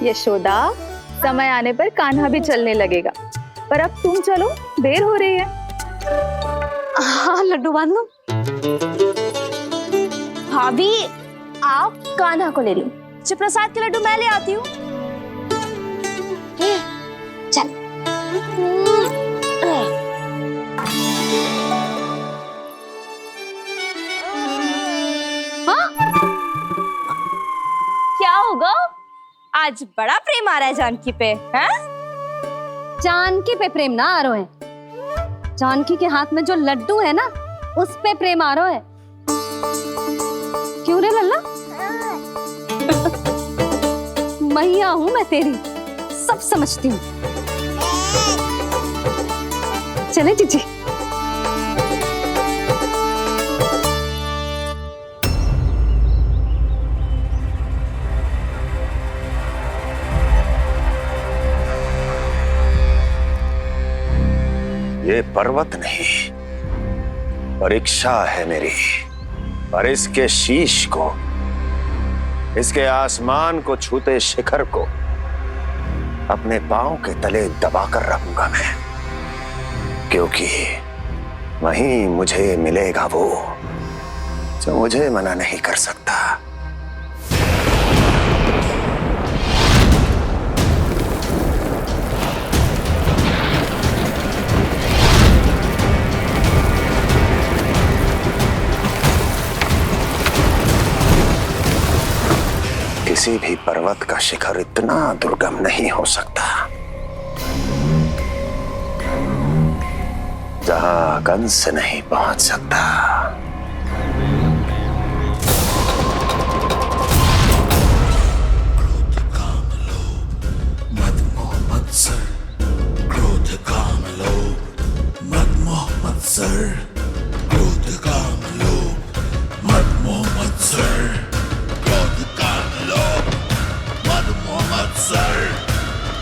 यशोदा, समय आने पर कान्हा भी चलने लगेगा, पर अब तुम चलो, देर हो रही है। हाँ लड्डू बांध लो। भाभी आप कान्हा को ले लो, प्रसाद के लड्डू मैं ले आती हूँ। चल। हाँ? क्या होगा? आज बड़ा प्रेम आ रहा है जानकी पे, हैं? जानकी पे प्रेम ना आ रहा है, जानकी के हाथ में जो लड्डू है ना, उस पे प्रेम आ रहा है। क्यों रे लल्ला? मैया हूं मैं तेरी, सब समझती हूँ। चले जीजी। ये पर्वत नहीं, परीक्षा है मेरी, और इसके शीश को, इसके आसमान को छूते शिखर को अपने पांव के तले दबाकर रखूंगा मैं, क्योंकि वहीं मुझे मिलेगा वो जो मुझे मना नहीं कर सकता। किसी भी पर्वत का शिखर इतना दुर्गम नहीं हो सकता जहां कंस नहीं पहुंच सकता। क्रोध काम लोभ मद मोह मत्सर, क्रोध काम लोभ मद मोह मत्सर, क्रोध काम लोभ मद मोह मत्सर, क्रोध काम लोभ मद मोह मत्सर,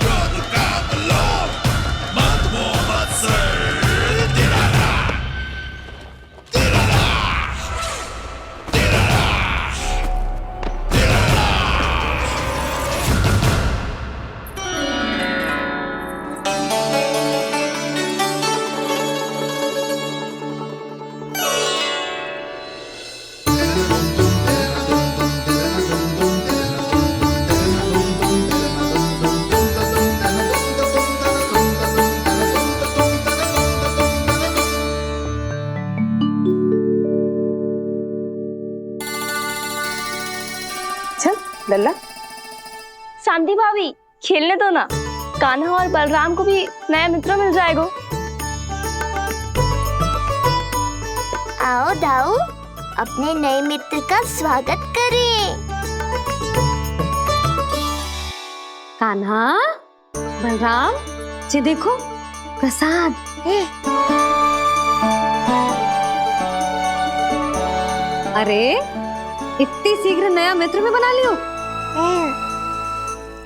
क्रोध काम लोभ मद मोह मत्सर। चल लल्ला। शांति भाभी खेलने दो ना, कान्हा और बलराम को भी नया मित्र मिल जाएगा। आओ दाऊ, अपने नए मित्र का स्वागत करें। कान्हा, बलराम, जी देखो प्रसाद। अरे इतनी शीघ्र नया मित्र में बना लियो?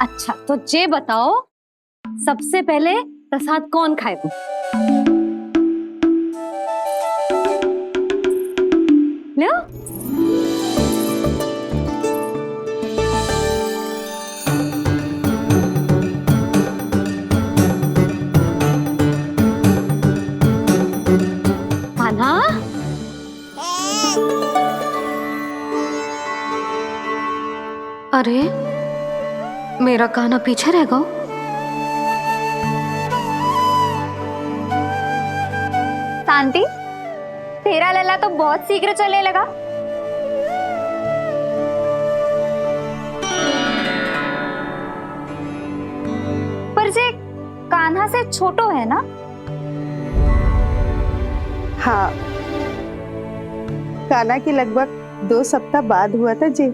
अच्छा तो ये बताओ, सबसे पहले प्रसाद कौन खाएगा? लो। कान्हा, अरे मेरा कान्हा पीछे रह गया। शांति, तेरा लल्ला तो बहुत शीघ्र चलने लगा। पर जे कान्हा से छोटो है ना? हाँ, कान्हा की लगभग 2 सप्ताह बाद हुआ था जी।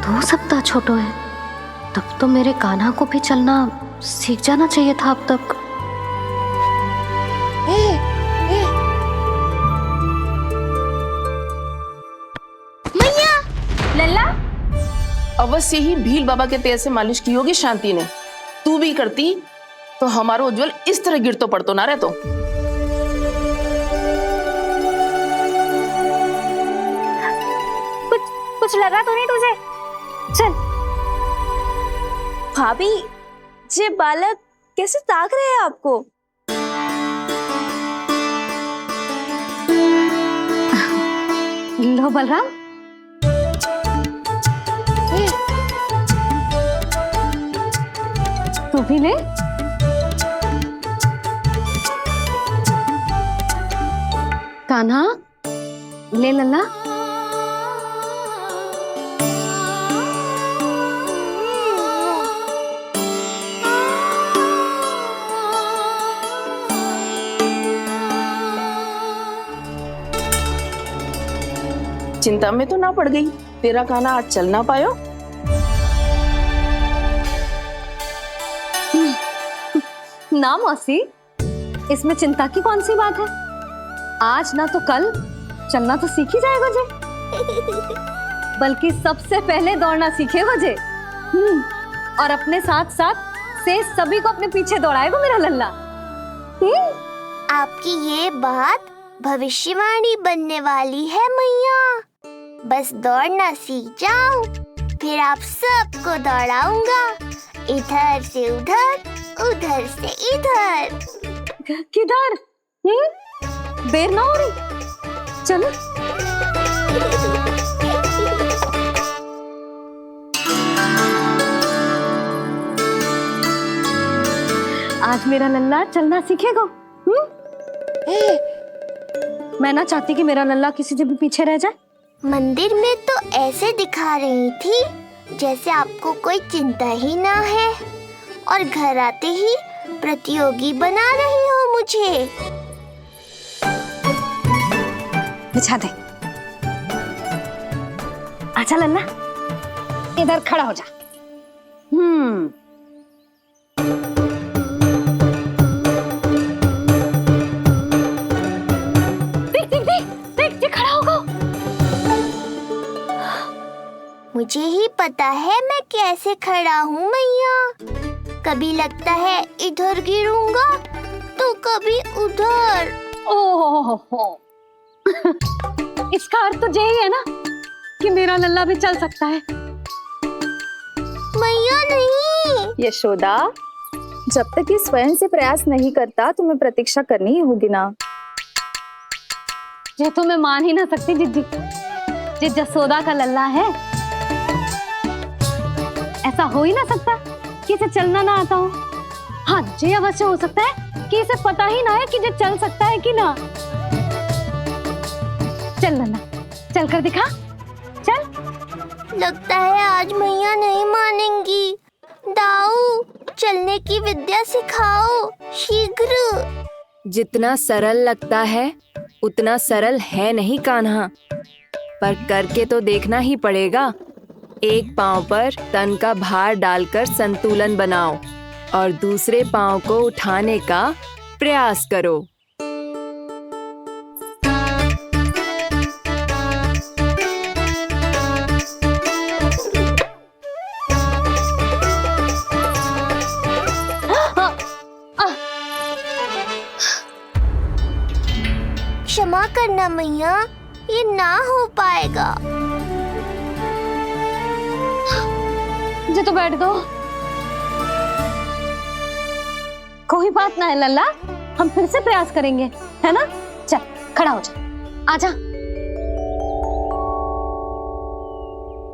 2 सप्ताह छोटो है, तब तो मेरे कान्हा को भी चलना सीख जाना चाहिए था अब तक। लल्ला, अवश्य ही भील बाबा के तेल से मालिश की होगी शांति ने। तू भी करती तो हमारा उज्जवल इस तरह गिर तो पड़तो ना रहतो। कुछ कुछ लगा तो नहीं तुझे? चल। भाभी, ये बालक कैसे ताक रहे हैं आपको? लो बलराम, तू भी ले। कान्हा, ले लल्ला। चिंता में तो ना पड़ गई, तेरा कान्हा आज चल ना पायो। ना मौसी, इसमें चिंता की कौन सी बात है? आज ना तो कल चलना तो सीख ही जाएगा जे। बल्कि सबसे पहले दौड़ना सीखेगा जे। और अपने साथ साथ से सभी को अपने पीछे दौड़ाएगा मेरा लल्ला। आपकी ये बात भविष्यवाणी बनने वाली है मैया। बस दौड़ना सीख जाऊं, फिर आप सबको दौड़ाऊंगा, इधर से उधर, उधर से इधर। किधर? देर ना हो रही, चलो। आज मेरा लल्ला चलना सीखेगा। मैं ना चाहती कि मेरा लल्ला किसी से भी पीछे रह जाए। मंदिर में तो ऐसे दिखा रही थी जैसे आपको कोई चिंता ही ना है, और घर आते ही प्रतियोगी बना रही हो मुझे। बिछा दे। आजा लल्ला, इधर खड़ा हो जा। देख खड़ा होगा। मुझे ही पता है मैं कैसे खड़ा हूँ मैया। कभी लगता है इधर गिरूंगा तो कभी उधर। ओह, इसका अर्थ तो यही है ना कि मेरा लल्ला भी चल सकता है। मैया नहीं। यशोदा, जब तक ये स्वयं से प्रयास नहीं करता तुम्हें प्रतीक्षा करनी ही होगी ना। ये तो मैं मान ही ना सकती जिज्जी, ये जसोदा का लल्ला है। ऐसा हो ही ना सकता कि इसे चलना ना आता हो। हाँ, ये अवश्य हो सकता है कि इसे पता ही ना है कि ये चल सकता है कि ना। चल लल्ला, चल कर दिखा, चल। लगता है आज मैया नहीं मानेंगी। दाऊ, चलने की विद्या सिखाओ शीघ्र। जितना सरल लगता है उतना सरल है नहीं कान्हा, पर करके तो देखना ही पड़ेगा। एक पांव पर तन का भार डालकर संतुलन बनाओ और दूसरे पांव को उठाने का प्रयास करो। क्षमा करना मैया, ये ना हो पाएगा। जी तो बैठ दो। कोई बात ना है लल्ला, हम फिर से प्रयास करेंगे, है ना? चल खड़ा हो जा, आजा।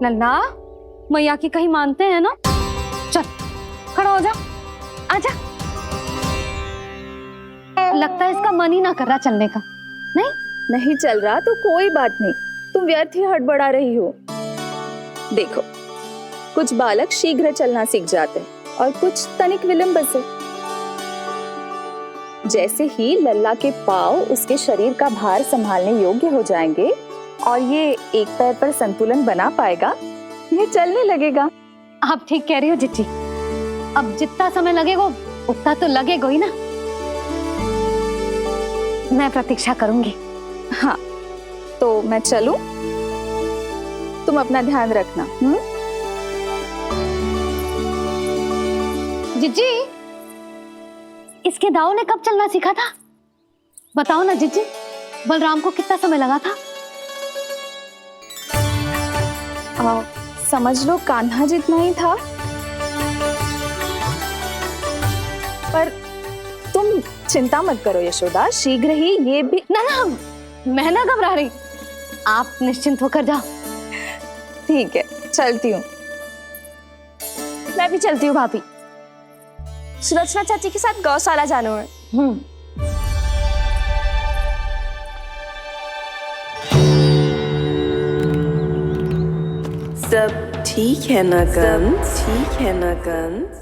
लल्ला, मैया की कहीं मानते हैं ना? चल खड़ा हो जा, आजा। लगता है इसका मन ही ना कर रहा चलने का। नहीं चल रहा तो कोई बात नहीं, तुम व्यर्थ ही हड़बड़ा रही हो। देखो, कुछ बालक शीघ्र चलना सीख जाते हैं और कुछ तनिक विलंब से। जैसे ही लल्ला के पांव उसके शरीर का भार संभालने योग्य हो जाएंगे और ये एक पैर पर संतुलन बना पाएगा, ये चलने लगेगा। आप ठीक कह रही हो जिज्जी। अब जितना समय लगेगा उतना तो लगेगा ही ना। मैं प्रतीक्षा करूंगी। हाँ, तो मैं चलूं? तुम अपना ध्यान रखना। जिज्जी, इसके दाऊ ने कब चलना सीखा था? बताओ ना जिज्जी, बलराम को कितना समय लगा था? समझ लो कान्हा जितना ही था। पर तुम चिंता मत करो यशोदा, शीघ्र ही ये भी। ना ना, मैं ना घबरा रही, आप निश्चिंत होकर जाओ। ठीक है, चलती हूँ। मैं भी चलती हूँ भाभी, सुलोचना चाची के साथ गौशाला जाना है। सब ठीक है ना कंस? ठीक है ना कंस?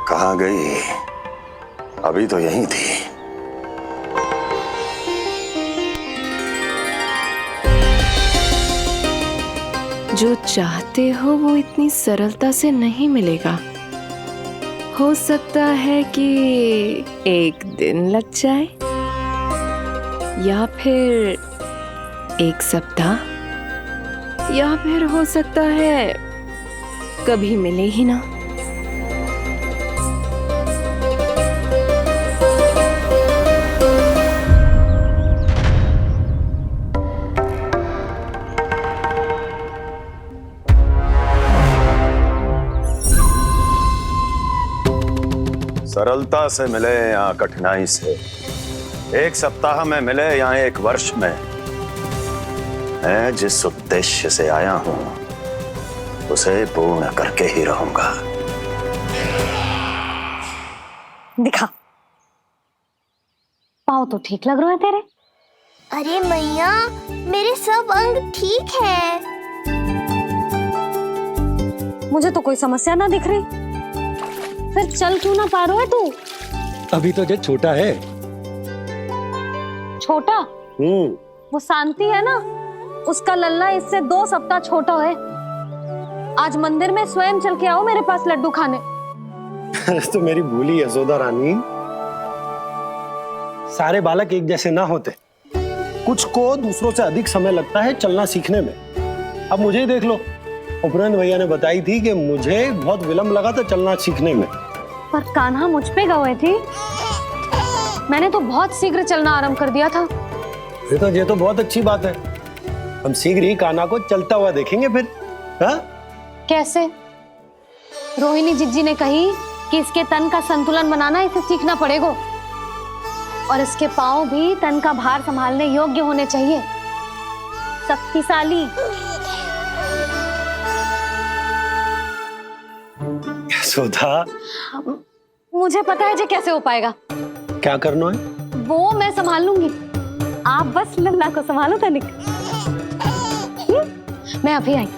कहाँ गई? अभी तो यहीं थी। जो चाहते हो वो इतनी सरलता से नहीं मिलेगा। हो सकता है कि एक दिन लग जाए या फिर एक सप्ताह, या फिर हो सकता है कभी मिले ही ना। सरलता से मिले या कठिनाई से, एक सप्ताह में मिले या एक वर्ष में, मैं जिस उद्देश्य से आया हूं उसे पूर्ण करके ही रहूंगा। दिखा, पाँव तो ठीक लग रहे हैं तेरे। अरे मैया, मेरे सब अंग ठीक है। मुझे तो कोई समस्या ना दिख रही, फिर चल क्यों ना पा रहा है तू? अभी तो जो छोटा है। छोटा? वो शांति है ना, उसका लल्ला इससे 2 सप्ताह छोटा है। आज मंदिर में स्वयं चल के आओ मेरे पास लड्डू खाने। तो मेरी भूली यशोदा रानी, सारे बालक एक जैसे ना होते, कुछ को दूसरों से अधिक समय लगता है चलना सीखने में। अब मुझे ही देख लो, उपरांत भैया ने बताई थी कि मुझे बहुत विलंब लगा था चलना सीखने में। पर कान्हा मुझ पे गए थी, मैंने तो बहुत शीघ्र चलना आरंभ कर दिया था। ये तो बहुत अच्छी बात है। हम शीघ्र ही कान्हा को चलता हुआ देखेंगे फिर। हाँ? कैसे? रोहिणी जिज्जी ने कही कि इसके तन का संतुलन बनाना इसे सीखना पड़ेगा, और इसके पांव भी तन का भार संभालने योग्य होने चाहिए, शक्तिशाली। यशोदा, मुझे पता है जी कैसे हो पाएगा। क्या करना है? वो मैं संभाल लूंगी, आप बस लल्ला को संभालो तनिक। मैं अभी आई।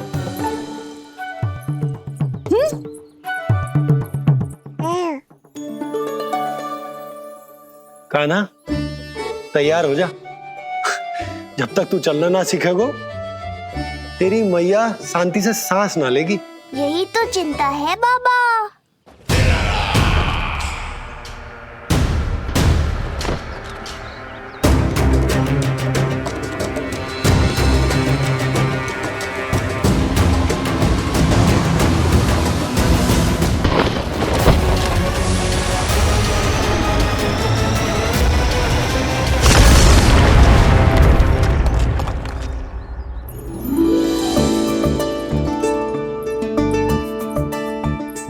कान्हा, तैयार हो जा। जब तक तू चलना ना सीखेगो, तेरी मैया शांति से सांस ना लेगी। यही तो चिंता है बाबा।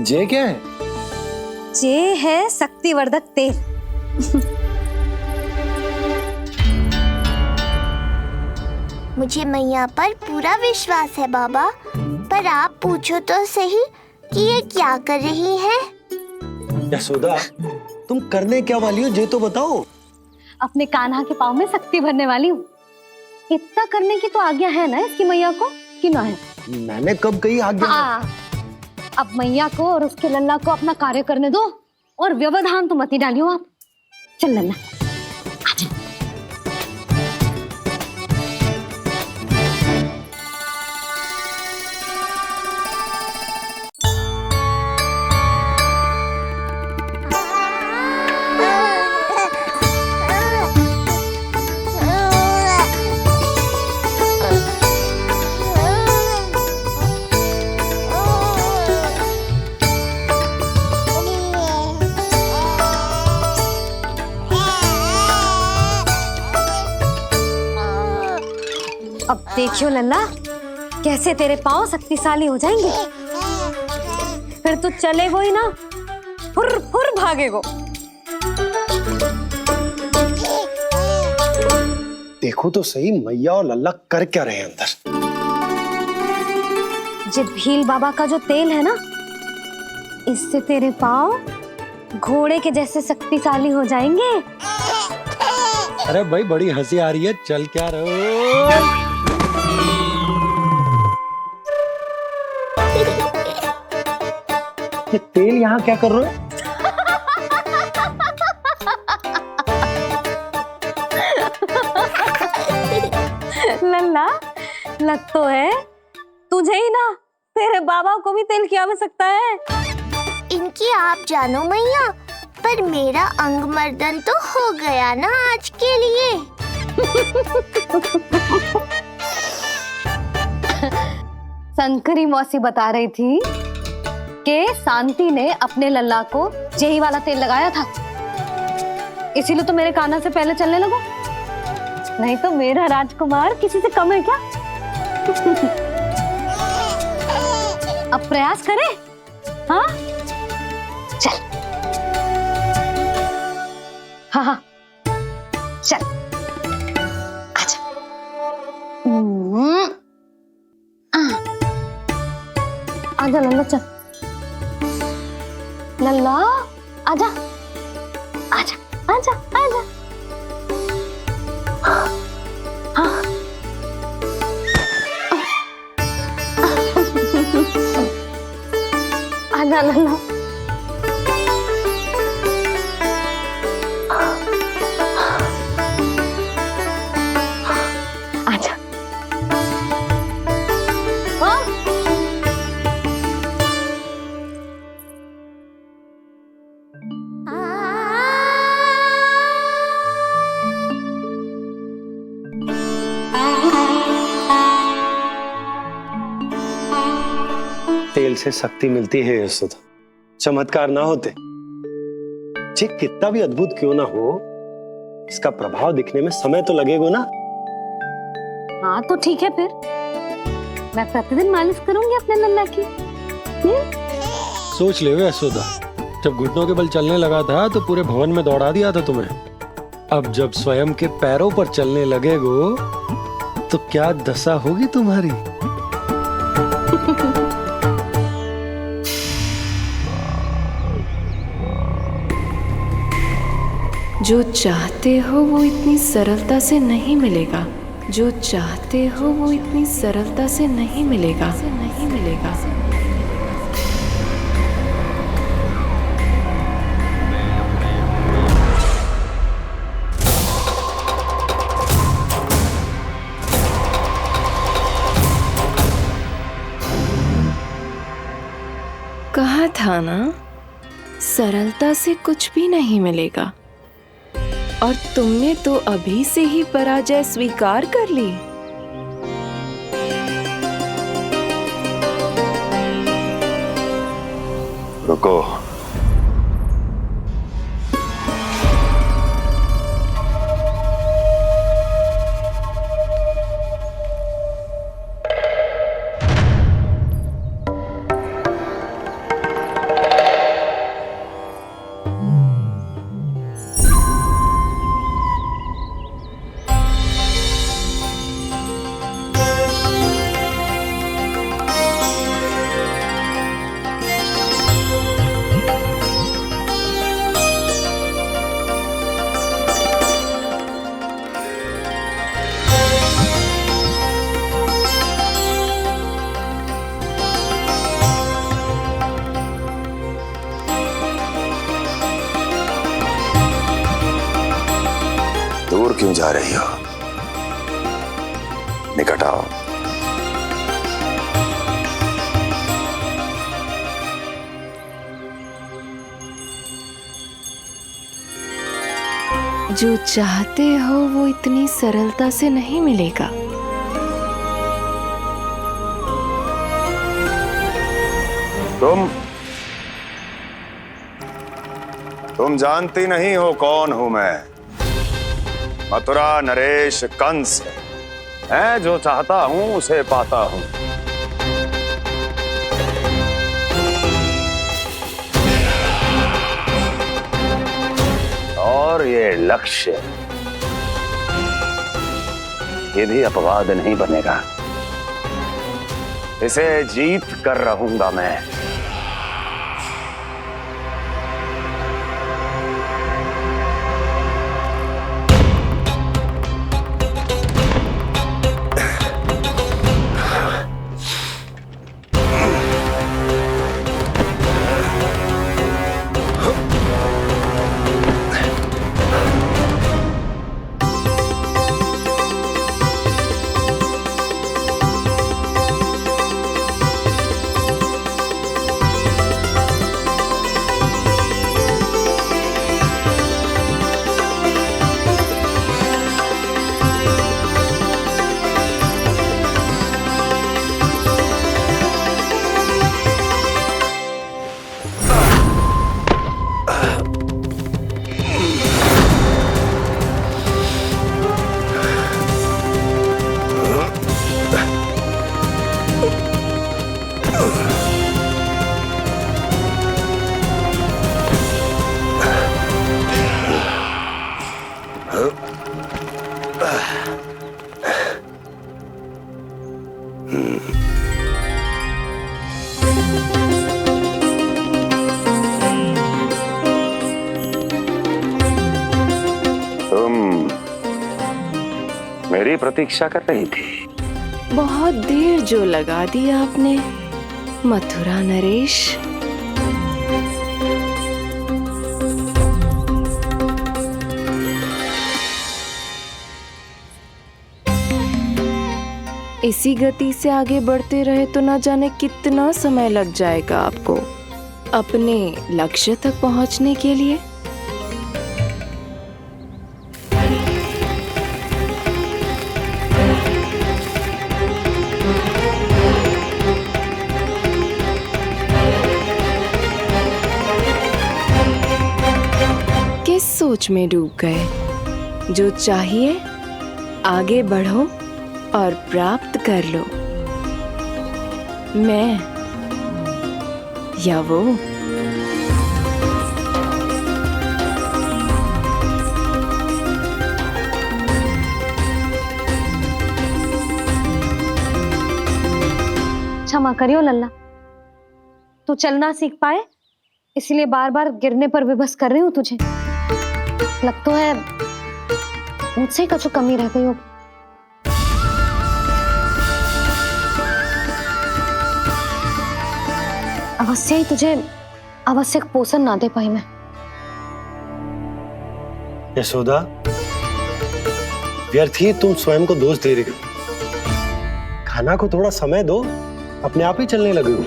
जे क्या है? जे है शक्तिवर्धक तेल। मुझे मैया पर पूरा विश्वास है बाबा, पर आप पूछो तो सही कि ये क्या कर रही है। यशोदा, तुम करने क्या वाली हो ये तो बताओ। अपने कान्हा के पाँव में शक्ति भरने वाली हूँ। इतना करने की तो आज्ञा है ना इसकी मैया को कि ना है? मैंने कब कही आज्ञा? हाँ, अब मैया को और उसके लल्ला को अपना कार्य करने दो और व्यवधान तो मत ही डालियो आप। चल लल्ला, आजा। अब देखियो लल्ला, कैसे तेरे पाँव शक्तिशाली हो जाएंगे। फिर तू चलेगो ही ना, फुर फुर भागेगो। देखो तो सही मैया और लल्ला कर क्या रहे हैं अंदर। ये भील बाबा का जो तेल है ना, इससे तेरे पाँव घोड़े के जैसे शक्तिशाली हो जाएंगे। अरे भाई बड़ी हंसी आ रही है, चल क्या रहे ये तेल यहाँ क्या कर रहे हो? लल्ला, लग तो है तुझे ही ना, तेरे बाबा को भी तेल की आवश्यकता है। इनकी आप जानो मैया, पर मेरा अंग मर्दन तो हो गया ना आज के लिए। शंकरी मौसी बता रही थी कि शांति ने अपने लल्ला को यही वाला तेल लगाया था, इसीलिए तो मेरे कान्हा से पहले चलने लगो। नहीं तो मेरा राजकुमार किसी से कम है क्या? अब प्रयास करें? हाँ, चल। हाँ हाँ, चल, आजा। आजा लल्ला, चल लल्ला, आजा आजा आजा आजा। हाँ। आजा लल्ला। आजा। हाँ। तेल से शक्ति मिलती है यशोदा, चमत्कार ना होते जी कितना भी अद्भुत क्यों ना हो, इसका प्रभाव दिखने में समय तो लगेगा ना। हाँ तो ठीक है, फिर मैं प्रतिदिन मालिश करूंगी अपने लल्ला की। सोच ले यशोदा, जब घुटनों के बल चलने लगा था तो पूरे भवन में दौड़ा दिया था तुम्हें। अब जब स्वयं के पैरों पर चलने लगेगो तो क्या दशा होगी तुम्हारी। जो चाहते हो वो इतनी सरलता से नहीं मिलेगा, जो चाहते हो वो इतनी सरलता से नहीं मिलेगा, नहीं मिलेगा। कहा था ना, सरलता से कुछ भी नहीं मिलेगा। और तुमने तो अभी से ही पराजय स्वीकार कर ली। रुको, जा रही हो? निकट आओ। जो चाहते हो वो इतनी सरलता से नहीं मिलेगा। तुम जानती नहीं हो कौन हूं मैं। मथुरा नरेश कंस है, जो चाहता हूं उसे पाता हूं। और ये लक्ष्य, ये भी अपवाद नहीं बनेगा। इसे जीत कर रहूंगा मैं। मेरी प्रतीक्षा कर रही थी। बहुत देर जो लगा दी आपने मथुरा नरेश। इसी गति से आगे बढ़ते रहे तो ना जाने कितना समय लग जाएगा आपको अपने लक्ष्य तक पहुंचने के लिए। किस सोच में डूब गए? जो चाहिए आगे बढ़ो और प्राप्त कर लो। मैं या वो? क्षमा करियो लल्ला, तू चलना सीख पाए इसलिए बार बार गिरने पर विवश कर रही हूँ तुझे। लगता है मुझसे कुछ कमी रह गई हो। अवश्य ही तुझे आवश्यक पोषण ना दे पाई मैं। यशोदा, व्यर्थ ही तुम स्वयं को दोष दे रही हो। खाना को थोड़ा समय दो, अपने आप ही चलने लगेगो।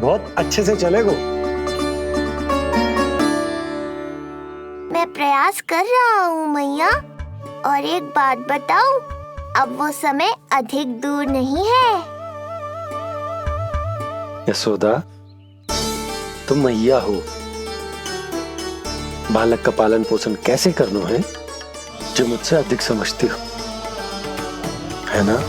बहुत अच्छे से चलेगो। मैं प्रयास कर रहा हूँ मैया। और एक बात बताऊं, अब वो समय अधिक दूर नहीं है। यशोदा, तुम मैया हो। बालक का पालन पोषण कैसे करना है जो मुझसे अधिक समझती हो, है ना?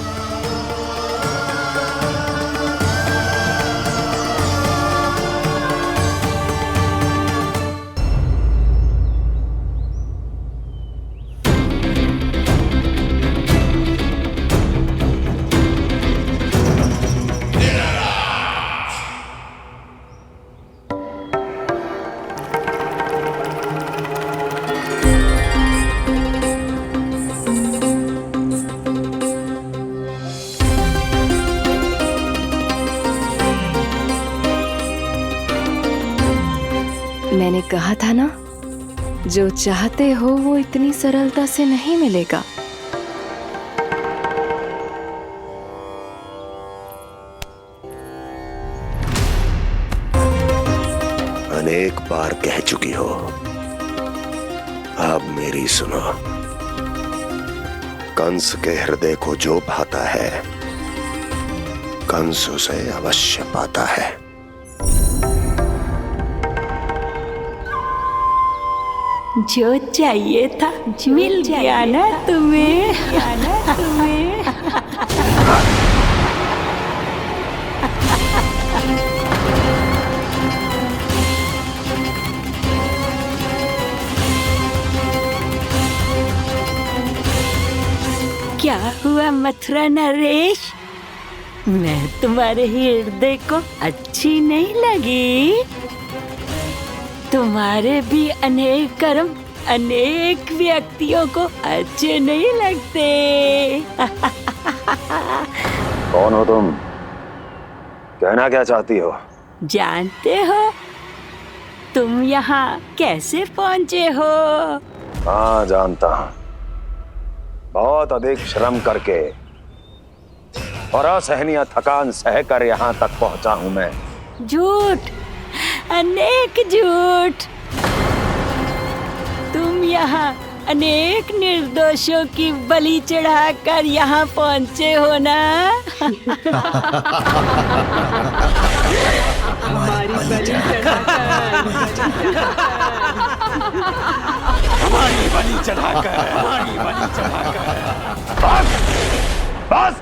मैंने कहा था ना, जो चाहते हो वो इतनी सरलता से नहीं मिलेगा। अनेक बार कह चुकी हो, अब मेरी सुनो। कंस के हृदय को जो भाता है, कंस उसे अवश्य पाता है। जो चाहिए था मिल गया ना तुम्हें। क्या हुआ मथुरा नरेश, मैं तुम्हारे हृदय को अच्छी नहीं लगी? तुम्हारे भी अनेक कर्म अनेक व्यक्तियों को अच्छे नहीं लगते। कौन हो तुम? कहना क्या चाहती हो? जानते हो तुम यहाँ कैसे पहुँचे हो? हाँ जानता हूँ। बहुत अधिक श्रम करके और असहनीय थकान सहकर यहाँ तक पहुँचा हूँ मैं। झूठ, अनेक झूठ। तुम यहाँ अनेक निर्दोषों की बलि चढ़ाकर यहाँ पहुँचे हो ना? हमारी बलि चढ़ाकर बस!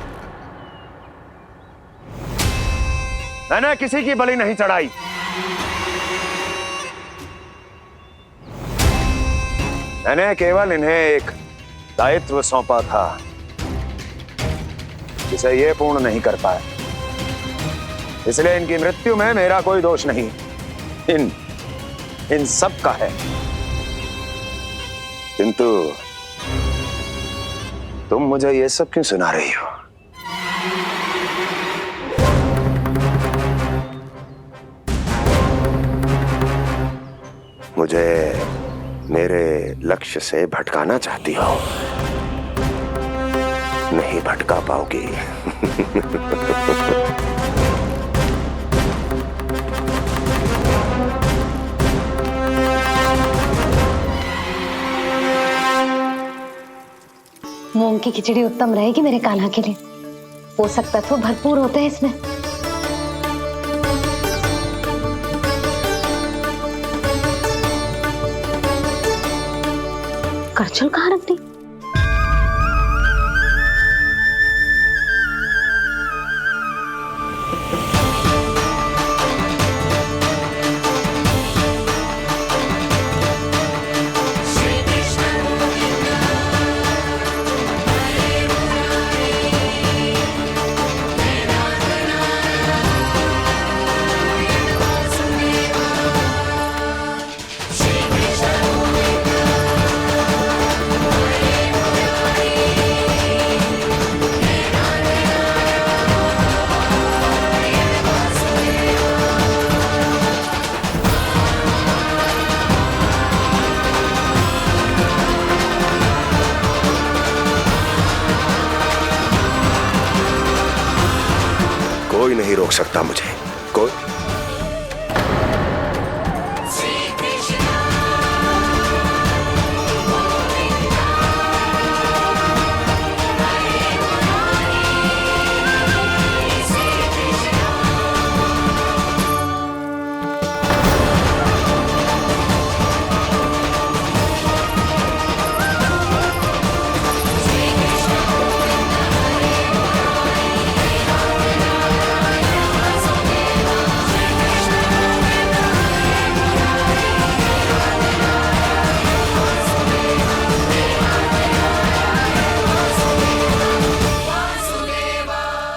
मैंने किसी की बलि नहीं चढ़ाई। मैंने केवल इन्हें एक दायित्व सौंपा था जिसे ये पूर्ण नहीं कर पाए, इसलिए इनकी मृत्यु में मेरा कोई दोष नहीं, इन सब का है। किंतु तुम मुझे ये सब क्यों सुना रही हो? मुझे मेरे लक्ष्य से भटकाना चाहती हो? नहीं भटका पाओगी। मूंग की खिचड़ी उत्तम रहेगी मेरे कान्हा के लिए। पोषक तत्व भरपूर होते हैं इसमें। करछुल कहाँ रख दी? कोई नहीं रोक सकता मुझे, कोई।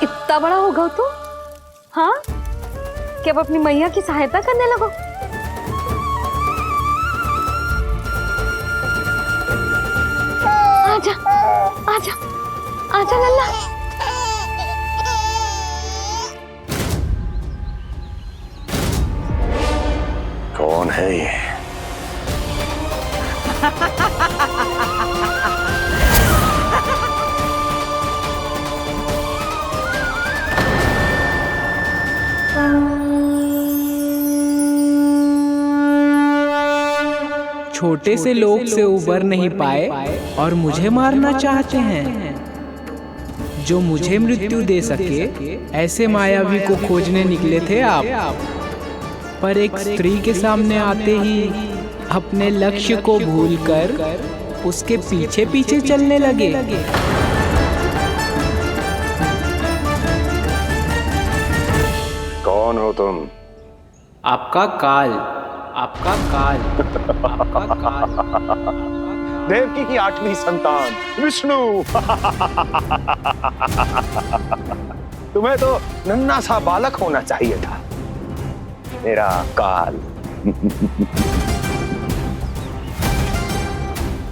इतना बड़ा हो गया तू? हाँ, कि अब अपनी मैया की सहायता करने लगो। आजा, आजा, आजा लल्ला। कौन है ये? छोटे से लोग से उबर नहीं पाए और मुझे मारना चाहते हैं। जो मुझे मृत्यु दे सके ऐसे मायावी को खोजने निकले थे आप, पर एक स्त्री के सामने आते ही अपने लक्ष्य को भूलकर उसके पीछे पीछे चलने लगे। कौन हो तुम? आपका काल, आपका काल, आपका काल। देवकी की 8वीं संतान विष्णु। तुम्हें तो नन्हा सा बालक होना चाहिए था, मेरा काल।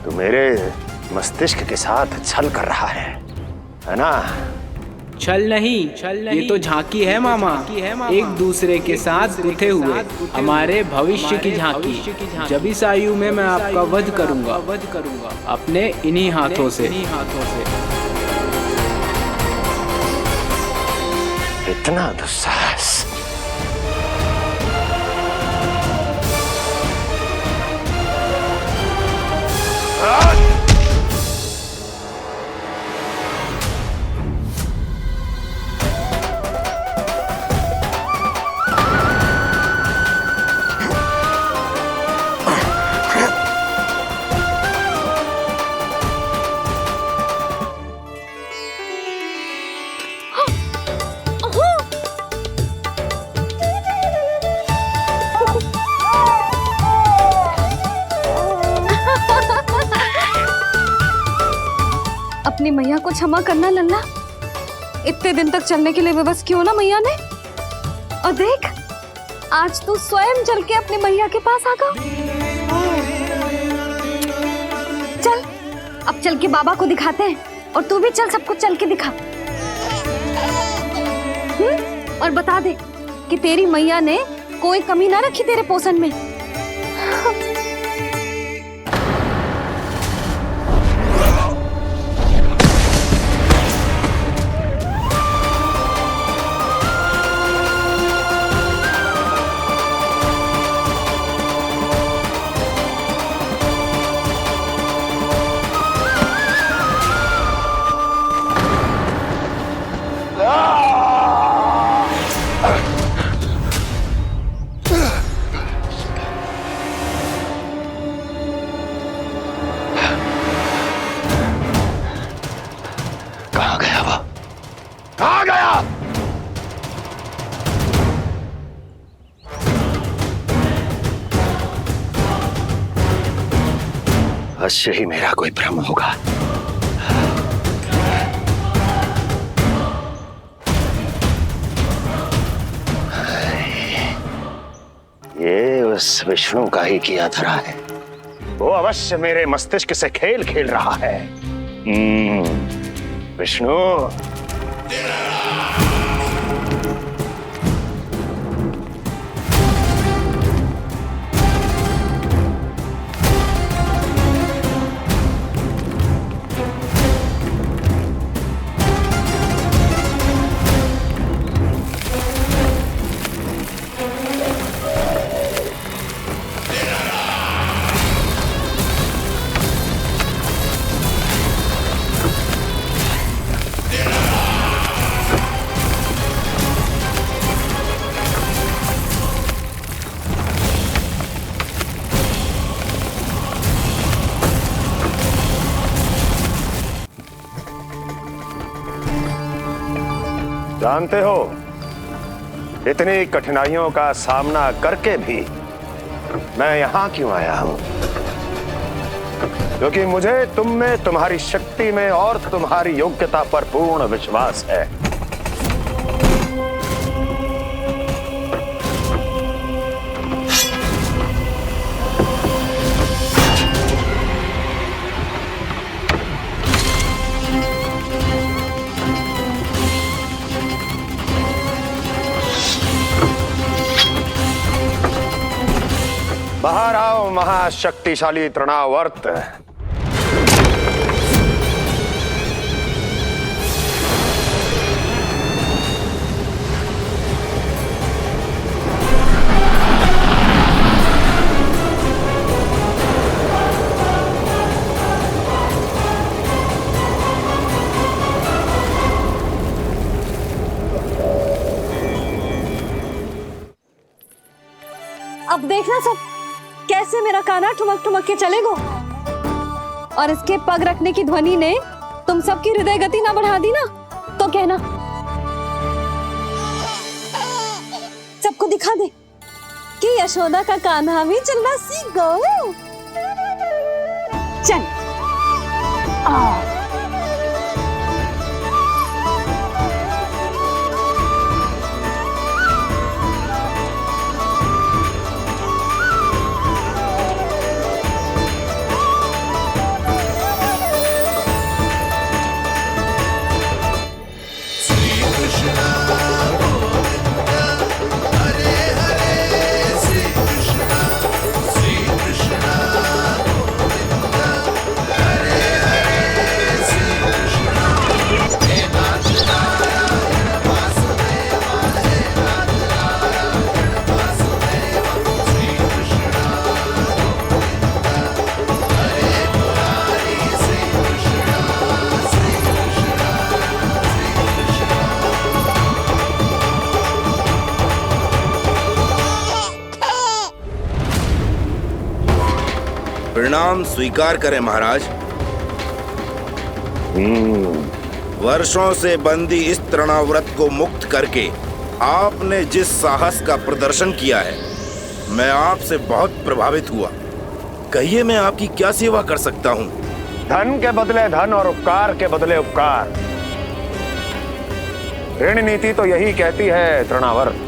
तू मेरे मस्तिष्क के साथ छल कर रहा है ना? छल नहीं, ये तो झांकी है मामा। एक दूसरे के साथ गुथे हुए हमारे भविष्य की झांकी। जब इस आयु में मैं आपका वध करूंगा अपने इन्हीं हाथों से। इतना दुस्साहस! अपनी मैया को क्षमा करना लल्ला। इतने दिन तक चलने के लिए विवश क्यों ना मैया ने। और देख, आज तू स्वयं चल के अपनी मैया के पास आ गया। चल, अब चल के बाबा को दिखाते हैं। और तू भी चल, सबको चल के दिखा। और बता दे कि तेरी मैया ने कोई कमी ना रखी तेरे पोषण में। अवश्य ही मेरा कोई भ्रम होगा। ये उस विष्णु का ही किया धरा है। वो अवश्य मेरे मस्तिष्क से खेल खेल रहा है। विष्णु, जानते हो, इतनी कठिनाइयों का सामना करके भी मैं यहां क्यों आया हूं? क्योंकि मुझे तुम में, तुम्हारी शक्ति में और तुम्हारी योग्यता पर पूर्ण विश्वास है। बाहर आओ महाशक्तिशाली तृणावर्त। अब देखना सब कैसे मेरा कान्हा ठुमक ठुमक के चलेगो। और इसके पग रखने की ध्वनि ने तुम सबकी हृदय गति ना बढ़ा दी ना तो कहना। सबको दिखा दे कि यशोदा का कान्हा भी चलना सीख गो। चल प्रणाम स्वीकार करें महाराज। वर्षों से बंदी इस तृणाव्रत को मुक्त करके आपने जिस साहस का प्रदर्शन किया है, मैं आपसे बहुत प्रभावित हुआ। कहिए मैं आपकी क्या सेवा कर सकता हूँ? धन के बदले धन और उपकार के बदले उपकार, ऋण नीति तो यही कहती है तृणावर्त।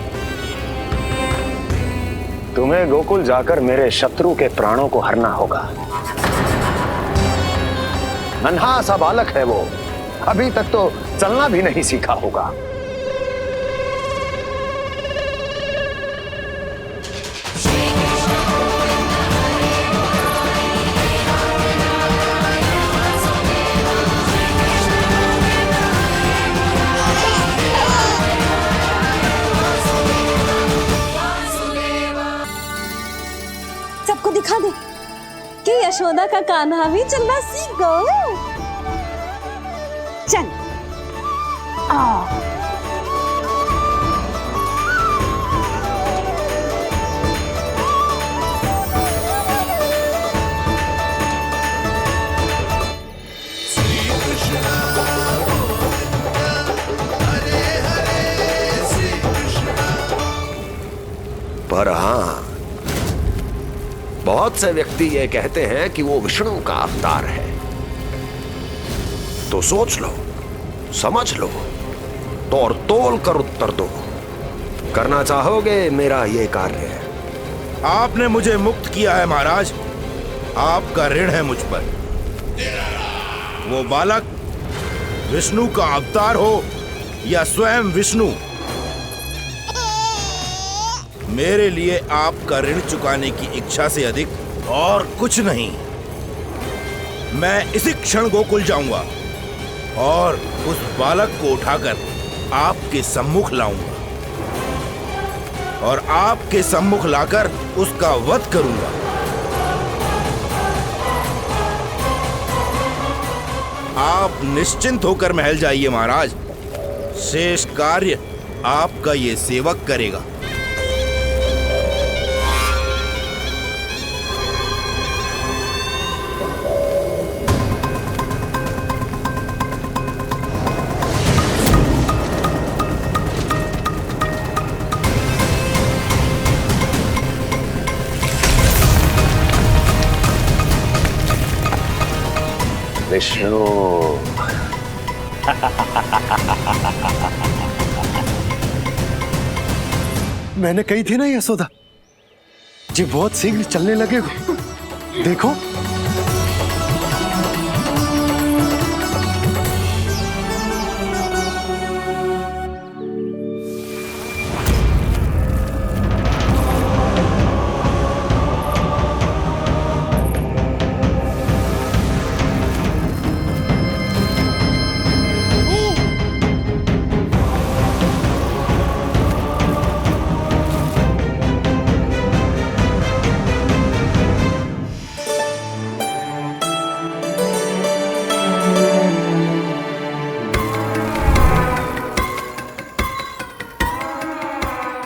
तुम्हें गोकुल जाकर मेरे शत्रु के प्राणों को हरना होगा। नन्हा सा बालक है वो, अभी तक तो चलना भी नहीं सीखा होगा। सबको दिखा दे कि यशोदा का कान्हा भी चलना सीख गो। चल पर हाँ, बहुत से व्यक्ति ये कहते हैं कि वो विष्णु का अवतार है। तो सोच लो, समझ लो, तोड़ तोल कर उत्तर दो। करना चाहोगे मेरा ये कार्य? आपने मुझे मुक्त किया है महाराज, आपका ऋण है मुझ पर। वो बालक विष्णु का अवतार हो या स्वयं विष्णु, मेरे लिए आपका ऋण चुकाने की इच्छा से अधिक और कुछ नहीं। मैं इसी क्षण गोकुल जाऊंगा और उस बालक को उठाकर आपके सम्मुख लाऊंगा और आपके सम्मुख लाकर उसका वध करूंगा। आप निश्चिंत होकर महल जाइए महाराज, शेष कार्य आपका ये सेवक करेगा। विष्णु मैंने कही थी ना यशोदा जी, बहुत शीघ्र चलने लगे। देखो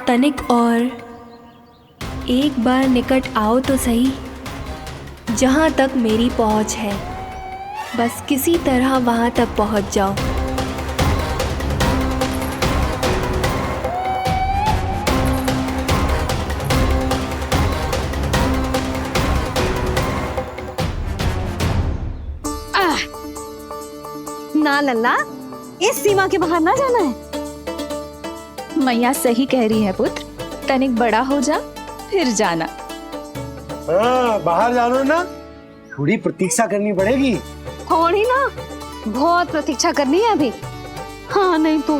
तनिक और एक बार निकट आओ तो सही, जहाँ तक मेरी पहुँच है, बस किसी तरह वहाँ तक पहुँच जाओ। ना लल्ला, इस सीमा के बाहर ना जाना है। मैया सही कह रही है पुत्र, तनिक बड़ा हो जा फिर जाना। हाँ, बाहर जाना ना, थोड़ी प्रतीक्षा करनी पड़ेगी। थोड़ी ना, बहुत प्रतीक्षा करनी है अभी। हाँ नहीं तो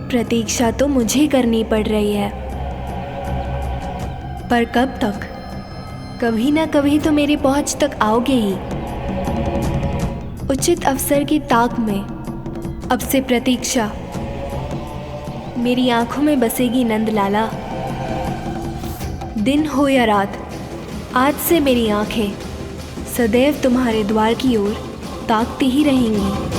प्रतीक्षा तो मुझे करनी पड़ रही है, पर कब तक? कभी ना कभी तो मेरी पहुंच तक आओगे ही। उचित अवसर की ताक में अब से प्रतीक्षा मेरी आंखों में बसेगी नंदलाला। दिन हो या रात, आज से मेरी आंखें सदैव तुम्हारे द्वार की ओर ताकती ही रहेंगी।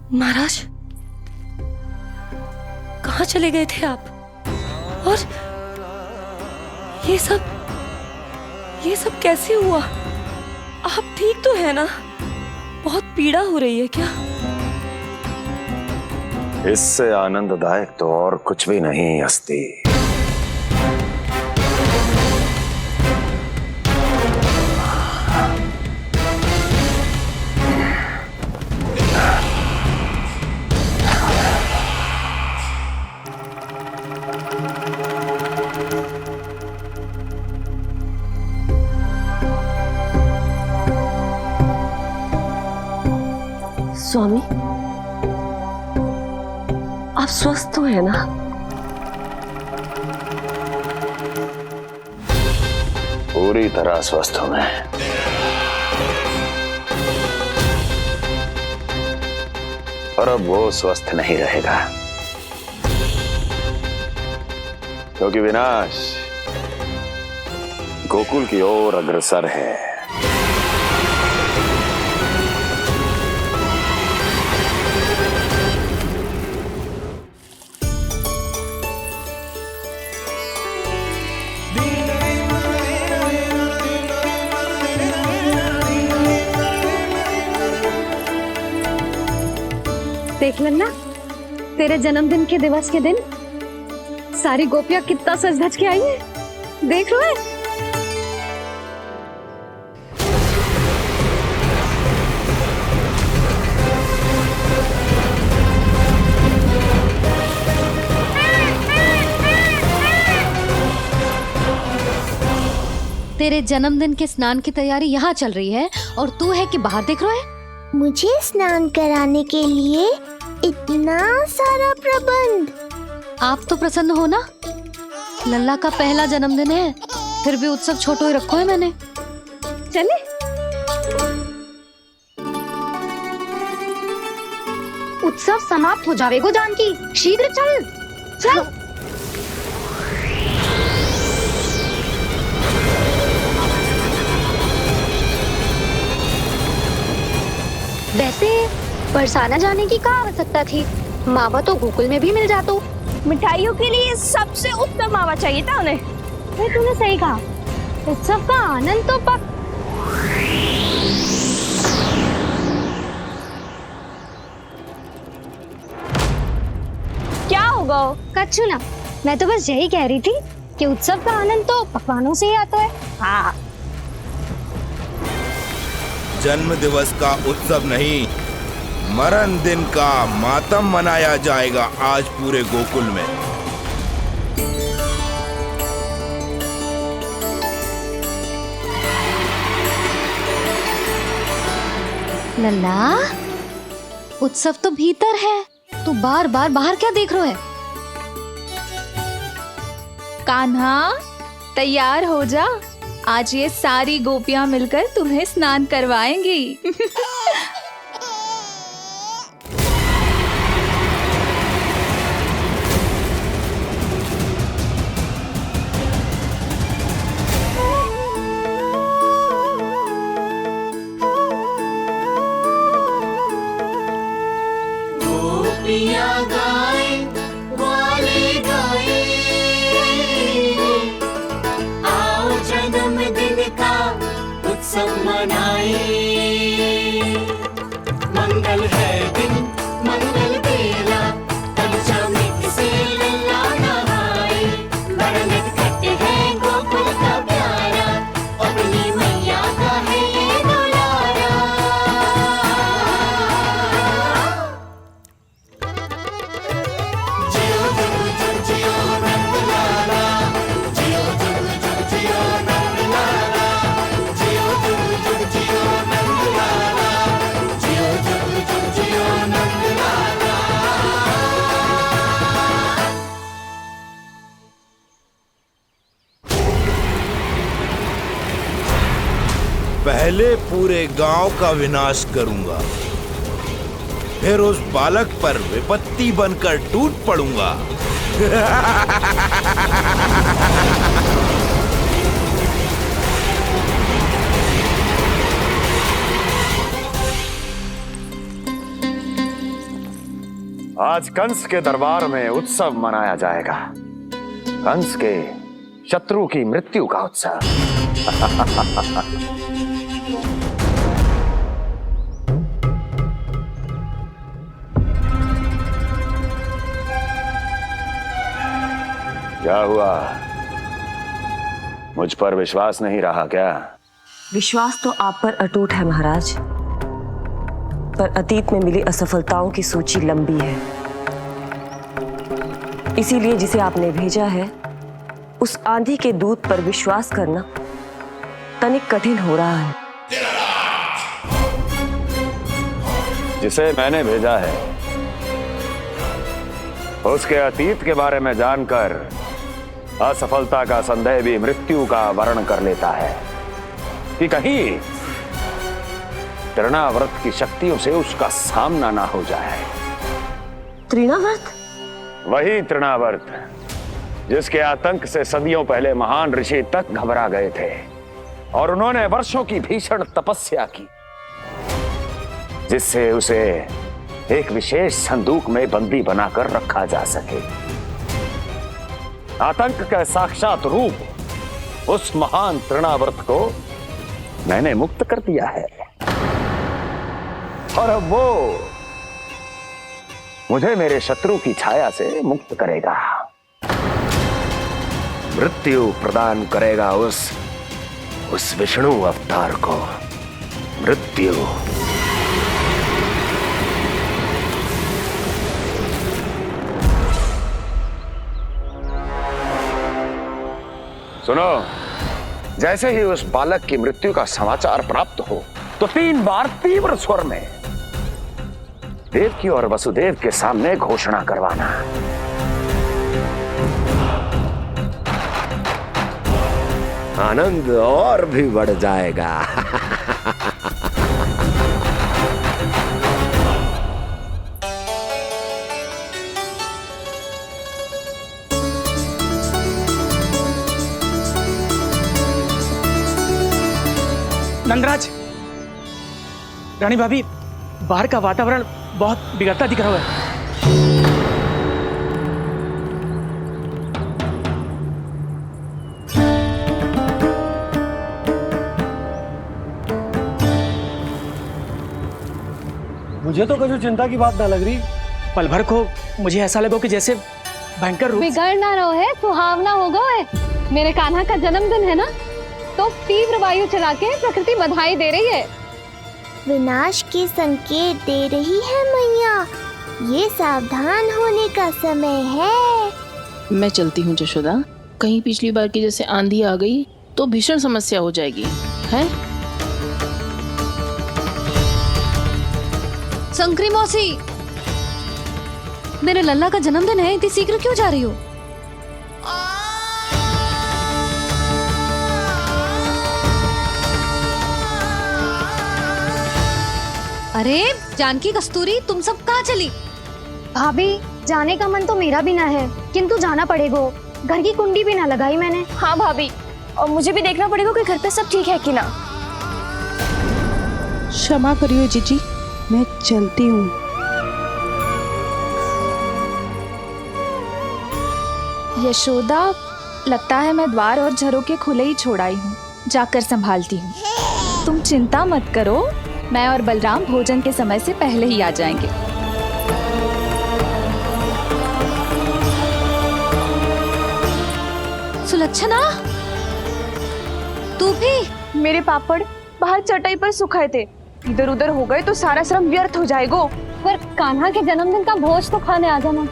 महाराज, कहाँ चले गए थे आप? और ये सब कैसे हुआ? आप ठीक तो है ना? बहुत पीड़ा हो रही है क्या? इससे आनंददायक तो और कुछ भी नहीं अस्ति। स्वामी, आप स्वस्थ तो है ना? पूरी तरह स्वस्थ हूं मैं। और अब वो स्वस्थ नहीं रहेगा, क्योंकि विनाश गोकुल की ओर अग्रसर है। देख लेना, तेरे जन्मदिन के दिवस के दिन सारी गोपियां कितना सज धज के आई है। देख रहे हैं? तेरे जन्मदिन के स्नान की तैयारी यहाँ चल रही है और तू है कि बाहर देख रहा है? मुझे स्नान कराने के लिए इतना सारा प्रबंध। आप तो प्रसन्न हो ना? लल्ला का पहला जन्मदिन है, फिर भी उत्सव छोटो ही रखो है मैंने। चले? उत्सव समाप्त हो जाएगा जानकी, शीघ्र चल। चल। वैसे बरसाना जाने की क्या आवश्यकता थी? मावा तो गोकुल में भी मिल जातो। मिठाइयों के लिए सबसे उत्तम मावा चाहिए था उन्हें। तूने सही कहा, उत्सव का आनंद तो क्या होगा? कच्छू ना, मैं तो बस यही कह रही थी कि उत्सव का आनंद तो पकवानों से ही आता है। हाँ, जन्म दिवस का उत्सव नहीं, मरण दिन का मातम मनाया जाएगा आज पूरे गोकुल में। लल्ला, उत्सव तो भीतर है, तू बार बार बाहर क्या देख रहा है? कान्हा, तैयार हो जा, आज ये सारी गोपियां मिलकर तुम्हें स्नान करवाएंगी। मंगल है दिन, मंगल बेला, पंचमी से लल्ला नहाए। बड़ा नटखट है गोकुल का प्यारा, अपनी मैया का है ये दुलारा। जियो जुग जुग जियो नंदलाला, जियो जुग जुग जियो नंदलाला, जियो जुग जुग जियो नंदलाला, जियो जुग जुग जियो नंदलाला। पहले पूरे गांव का विनाश करूंगा, फिर उस बालक पर विपत्ति बनकर टूट पड़ूंगा। आज कंस के दरबार में उत्सव मनाया जाएगा, कंस के शत्रु की मृत्यु का उत्सव। क्या हुआ, मुझ पर विश्वास नहीं रहा क्या? विश्वास तो आप पर अटूट है महाराज, पर अतीत में मिली असफलताओं की सूची लंबी है। इसीलिए जिसे आपने भेजा है उस आंधी के दूत पर विश्वास करना तनिक कठिन हो रहा है। जिसे मैंने भेजा है उसके अतीत के बारे में जानकर असफलता का संदेह भी मृत्यु का वर्ण कर लेता है कि कहीं तृणाव्रत की शक्तियों से उसका सामना ना हो जाए। तृणाव्रत? वही तृणाव्रत जिसके आतंक से सदियों पहले महान ऋषि तक घबरा गए थे और उन्होंने वर्षों की भीषण तपस्या की, जिससे उसे एक विशेष संदूक में बंदी बनाकर रखा जा सके। आतंक का साक्षात रूप उस महान तृणाव्रत को मैंने मुक्त कर दिया है और अब वो मुझे मेरे शत्रु की छाया से मुक्त करेगा, मृत्यु प्रदान करेगा उस विष्णु अवतार को मृत्यु। सुनो, जैसे ही उस बालक की मृत्यु का समाचार प्राप्त हो तो 3 बार तीव्र स्वर में देवकी और वसुदेव के सामने घोषणा करवाना। आनंद और भी बढ़ जाएगा। नंदराज, रानी भाभी, बाहर का वातावरण बहुत बिगड़ता दिख रहा है। मुझे तो कभी चिंता की बात ना लग रही। पल भर को मुझे ऐसा लगा कि जैसे भयंकर रूप बिगड़ ना रहो है, सुहावना होगा है। मेरे कान्हा का जन्मदिन है ना, तो तीव्र वायु चला के प्रकृति बधाई दे रही है। विनाश के संकेत दे रही है मैया, ये सावधान होने का समय है। मैं चलती हूँ जशोदा, कहीं पिछली बार की जैसे आंधी आ गई तो भीषण समस्या हो जाएगी, है? शंकरी मौसी, मेरे लल्ला का जन्मदिन है, इतनी शीघ्र क्यों जा रही हो? अरे जानकी, कस्तूरी, तुम सब कहाँ चली? भाभी, जाने का मन तो मेरा भी ना है, किंतु जाना पड़ेगा। घर की कुंडी भी ना लगाई मैंने। हाँ भाभी, और मुझे भी देखना पड़ेगा कि घर पे सब ठीक है कि ना। क्षमा करियो जीजी, मैं चलती हूँ। यशोदा, लगता है मैं द्वार और झरोखे खुले ही छोड़ आई हूँ, जाकर संभालती हूँ। तुम चिंता मत करो, मैं और बलराम भोजन के समय से पहले ही आ जाएंगे। सुलक्षणा, तू भी? मेरे पापड़ बाहर चटाई पर सुखाए थे, इधर उधर हो गए तो सारा श्रम व्यर्थ हो जाएगा। पर कान्हा के जन्मदिन का भोज तो खाने आ जाना।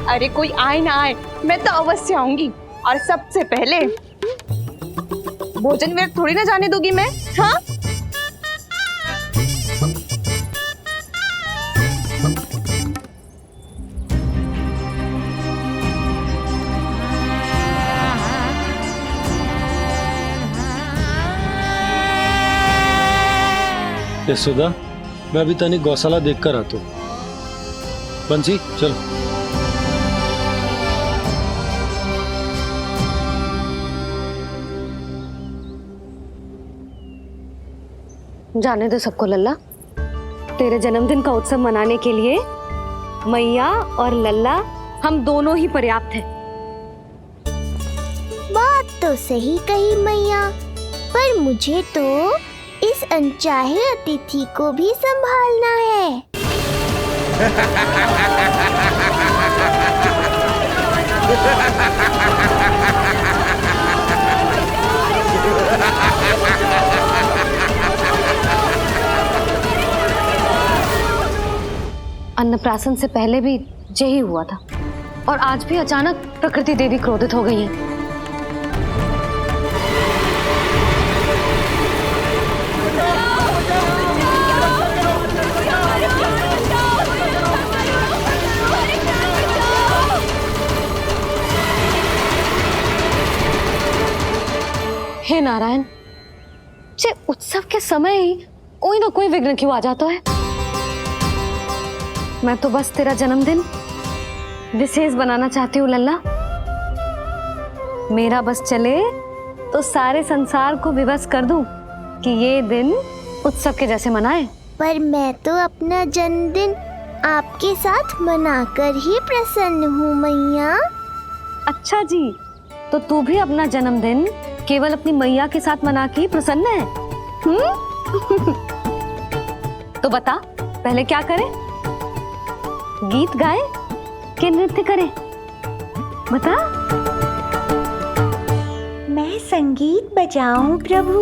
अरे कोई आए ना आए, मैं तो अवश्य आऊंगी, और सबसे पहले भोजन व्यर्थ थोड़ी ना जाने दूंगी मैं। हाँ, यशोदा, मैं अभी तनिक गौशाला देख कर आता हूँ। बंसी, चलो। जाने दो सबको लल्ला, तेरे जन्मदिन का उत्सव मनाने के लिए मैया और लल्ला हम दोनों ही पर्याप्त हैं। बात तो सही कही मैया, पर मुझे तो इस अनचाहे अतिथि को भी संभालना है। अन्नप्राशन से पहले भी यही हुआ था, और आज भी अचानक प्रकृति देवी क्रोधित हो गई है। हे नारायण, जे उत्सव के समय ही कोई ना कोई विघ्न क्यों आ जाता है। मैं तो बस तेरा जन्मदिन विशेष बनाना चाहती हूँ लल्ला। मेरा बस चले तो सारे संसार को विवश कर दूं कि ये दिन उत्सव के जैसे मनाए। पर मैं तो अपना जन्मदिन आपके साथ मनाकर ही प्रसन्न हूँ मैया। अच्छा जी, तो तू भी अपना जन्मदिन केवल अपनी मैया के साथ मना के ही प्रसन्न है? तो बता, पहले क्या करें? गीत गाए कि नृत्य करें? बता। मैं संगीत बजाऊं प्रभु?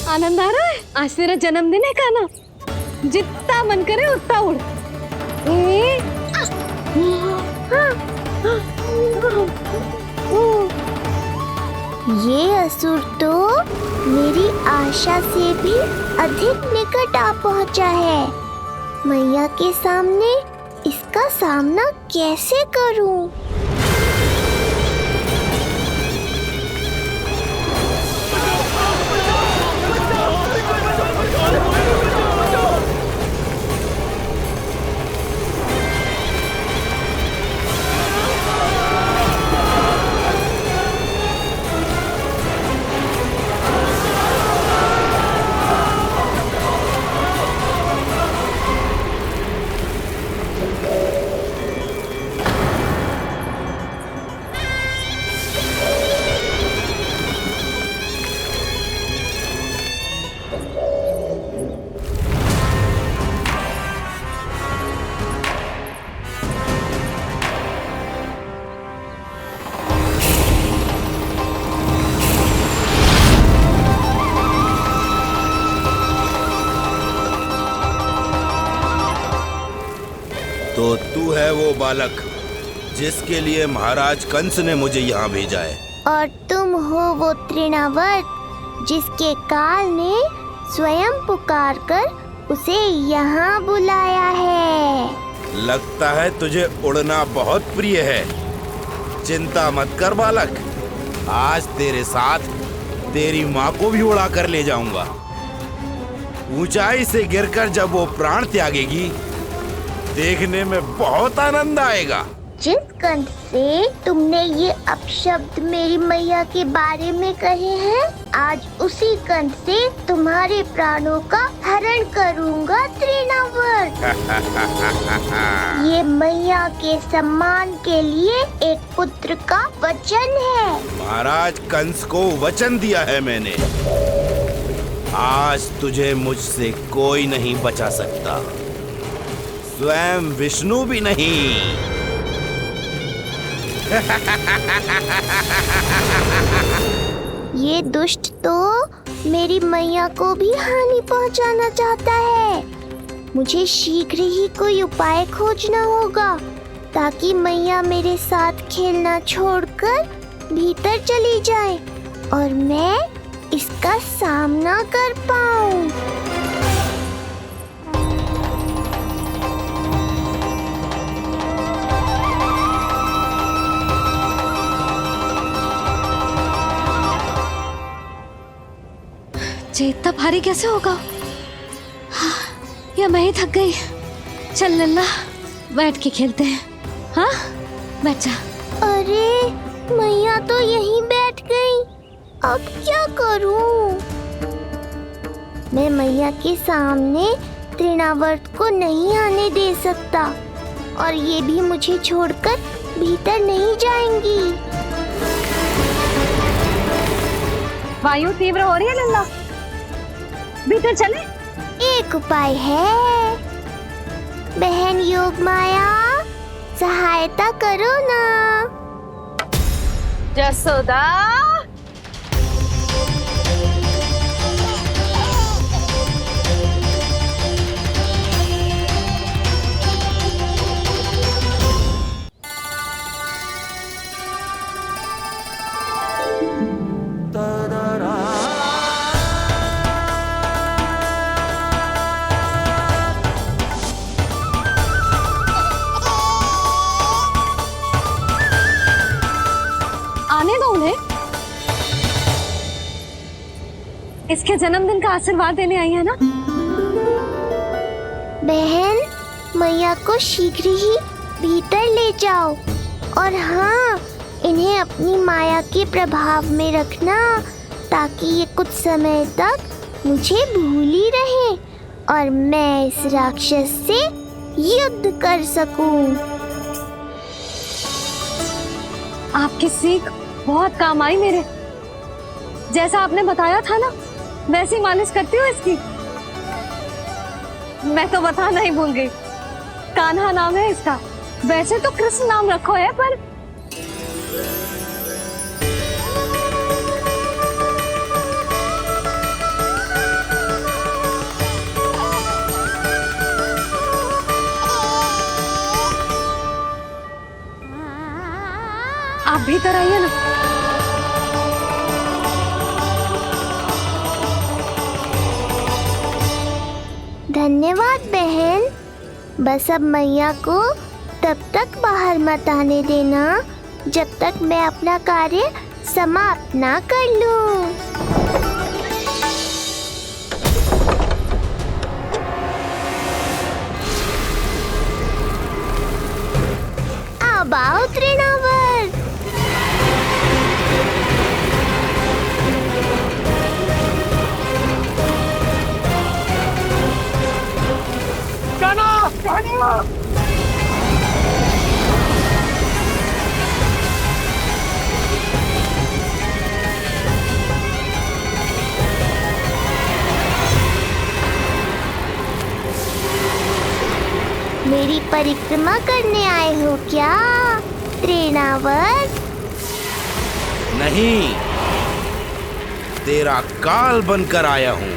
आनंद आ रहा है? आज तेरा जन्मदिन है कान्हा, जितना मन करे उतना उड़। ये असुर तो मेरी आशा से भी अधिक निकट आ पहुंचा है। मैया के सामने इसका सामना कैसे करूं? है वो बालक जिसके लिए महाराज कंस ने मुझे यहाँ भेजा है। और तुम हो वो तृणावर्त जिसके काल ने स्वयं पुकारकर उसे यहाँ बुलाया है। लगता है तुझे उड़ना बहुत प्रिय है। चिंता मत कर बालक, आज तेरे साथ तेरी माँ को भी उड़ा कर ले जाऊंगा। ऊंचाई से गिरकर जब वो प्राण त्यागेगी, देखने में बहुत आनंद आएगा। जिस कंठ से तुमने ये अपशब्द मेरी मैया के बारे में कहे हैं, आज उसी कंठ से तुम्हारे प्राणों का हरण करूंगा तृणावर्त। ये मैया के सम्मान के लिए एक पुत्र का वचन है। महाराज कंस को वचन दिया है मैंने। आज तुझे मुझसे कोई नहीं बचा सकता, स्वयं विष्णु भी नहीं। ये दुष्ट तो मेरी मैया को भी हानि पहुंचाना चाहता है। मुझे शीघ्र ही कोई उपाय खोजना होगा ताकि मैया मेरे साथ खेलना छोड़कर भीतर चली जाए और मैं इसका सामना कर पाऊं। ये इतना भारी कैसे होगा? हाँ, या मैं ही थक गई। चल लल्ला, बैठ के खेलते हैं। हाँ, बैठ जा। अरे मैया तो यहीं बैठ गई, अब क्या करूं? मैं मैया के सामने तृणावर्त को नहीं आने दे सकता और ये भी मुझे छोड़कर भीतर नहीं जाएंगी। वायु तीव्र हो रही है लल्ला, भीतर चले। एक उपाय है, बहन योग माया, सहायता करो ना। जसोदा, आने दो उन्हें। इसके जन्मदिन का आशीर्वाद देने आई है ना। बहन, मैया को शीघ्र ही भीतर ले जाओ और हाँ, इन्हें अपनी माया के प्रभाव में रखना ताकि ये कुछ समय तक मुझे भूली रहे और मैं इस राक्षस से युद्ध कर सकूं। आपकी सीख बहुत काम आई मेरे। जैसा आपने बताया था ना, वैसी मालिश करती हूँ इसकी। मैं तो बताना ही भूल गई, कान्हा नाम है इसका। वैसे तो कृष्ण नाम रखो है, पर आप भीतर आइए ना। धन्यवाद बहन। बस अब मैया को तब तक बाहर मत आने देना जब तक मैं अपना कार्य समाप्त ना कर लूं। अब आओ तृणावर्त। मेरी परिक्रमा करने आए हो क्या तृणावर्त? नहीं, तेरा काल बनकर आया हूँ।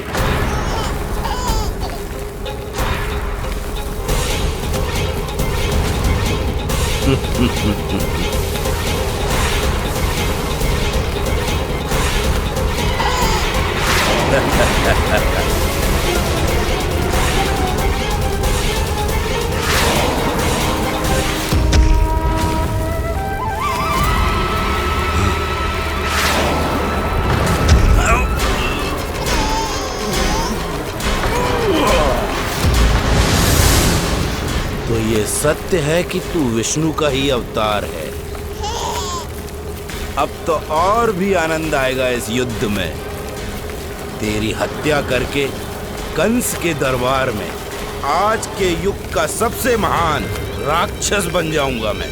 तो ये सत्य है कि तू विष्णु का ही अवतार है। अब तो और भी आनंद आएगा इस युद्ध में। तेरी हत्या करके कंस के दरबार में आज के युग का सबसे महान राक्षस बन जाऊंगा मैं।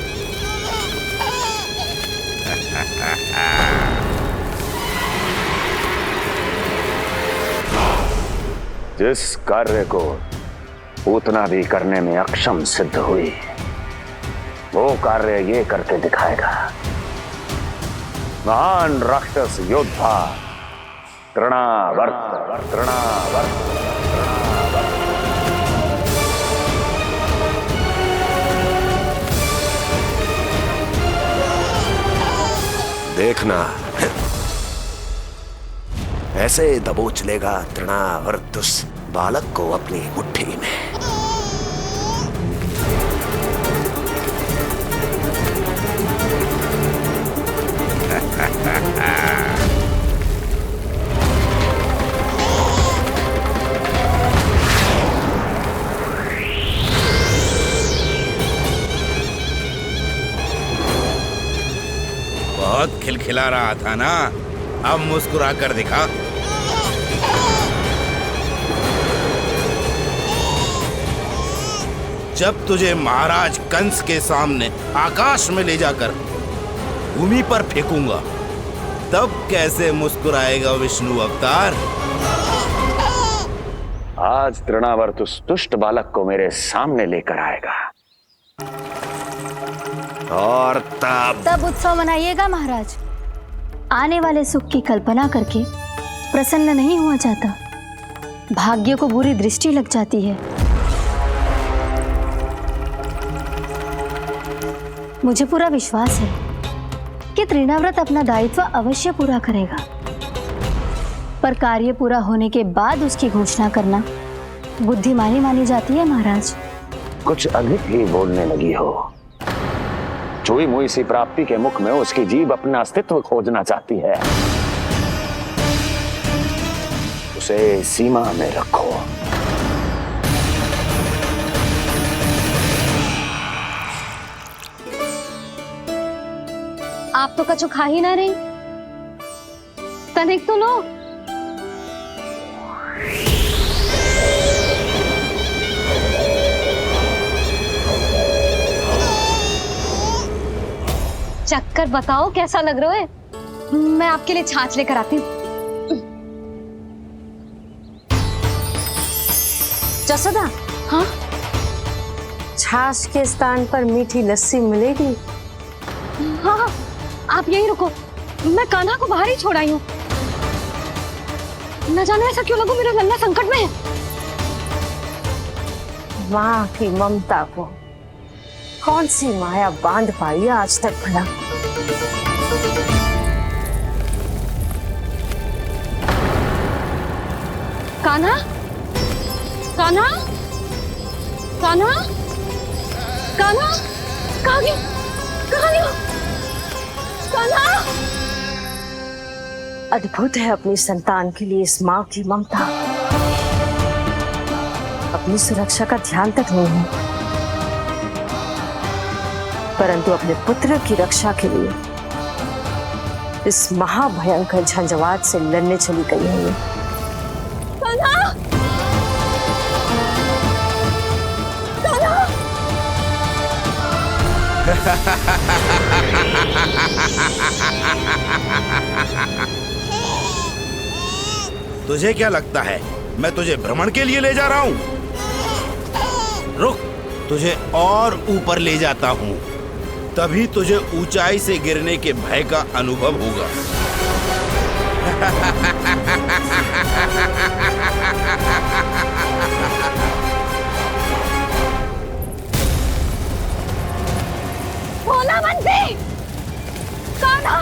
जिस कार्य को उतना भी करने में अक्षम सिद्ध हुई, वो कार्य ये करके दिखाएगा। महान राक्षस योद्धा तृणावर्त। देखना, ऐसे दबोच लेगा तृणावर्त उस बालक को अपनी मुट्ठी में। बहुत खिलखिला रहा था ना, अब मुस्कुरा कर दिखा। जब तुझे महाराज कंस के सामने आकाश में ले जाकर भूमि पर फेंकूंगा, तब कैसे मुस्कुराएगा विष्णु अवतार? आज तृणावर्त उस दुष्ट बालक को मेरे सामने लेकर आएगा और तब उत्सव मनाइएगा महाराज। आने वाले सुख की कल्पना करके प्रसन्न नहीं हुआ जाता, भाग्य को बुरी दृष्टि लग जाती है। मुझे पूरा विश्वास है कि तृणाव्रत अपना दायित्व अवश्य पूरा करेगा, पर कार्य पूरा होने के बाद उसकी घोषणा करना बुद्धिमानी मानी जाती है महाराज। कुछ अधिक ही बोलने लगी हो। चुई मुई सी प्राप्ति के मुख में उसकी जीभ अपना अस्तित्व खोजना चाहती है। उसे सीमा में रखो। आप तो कछु खा ही ना रही, तनिक तो लो। चक्कर बताओ कैसा लग रहा है? मैं आपके लिए छाछ लेकर आती हूँ। जसोदा, हाँ? छाछ के स्थान पर मीठी लस्सी मिलेगी। हाँ, आप यही रुको, मैं कान्हा को बाहर ही छोड़ आई हूँ। न जाने ऐसा क्यों लगो मेरा लल्ला संकट में है। माँ की ममता को कौन सी माया बांध पाई है आज तक भला? कान्हा, कान्हा, कान्हा, कान्हा, कहाँ गया? कहाँ गया? कान्हा! अद्भुत है अपनी संतान के लिए इस माँ की ममता। अपनी सुरक्षा का ध्यान तक नहीं है, परंतु अपने पुत्र की रक्षा के लिए इस महाभयंकर झंझावात से लड़ने चली गई है ये। कान्हा! कान्हा! तुझे क्या लगता है मैं तुझे भ्रमण के लिए ले जा रहा हूँ? रुक, तुझे और ऊपर ले जाता हूँ, तभी तुझे ऊंचाई से गिरने के भय का अनुभव होगा। भोला बंसी, कान्हा।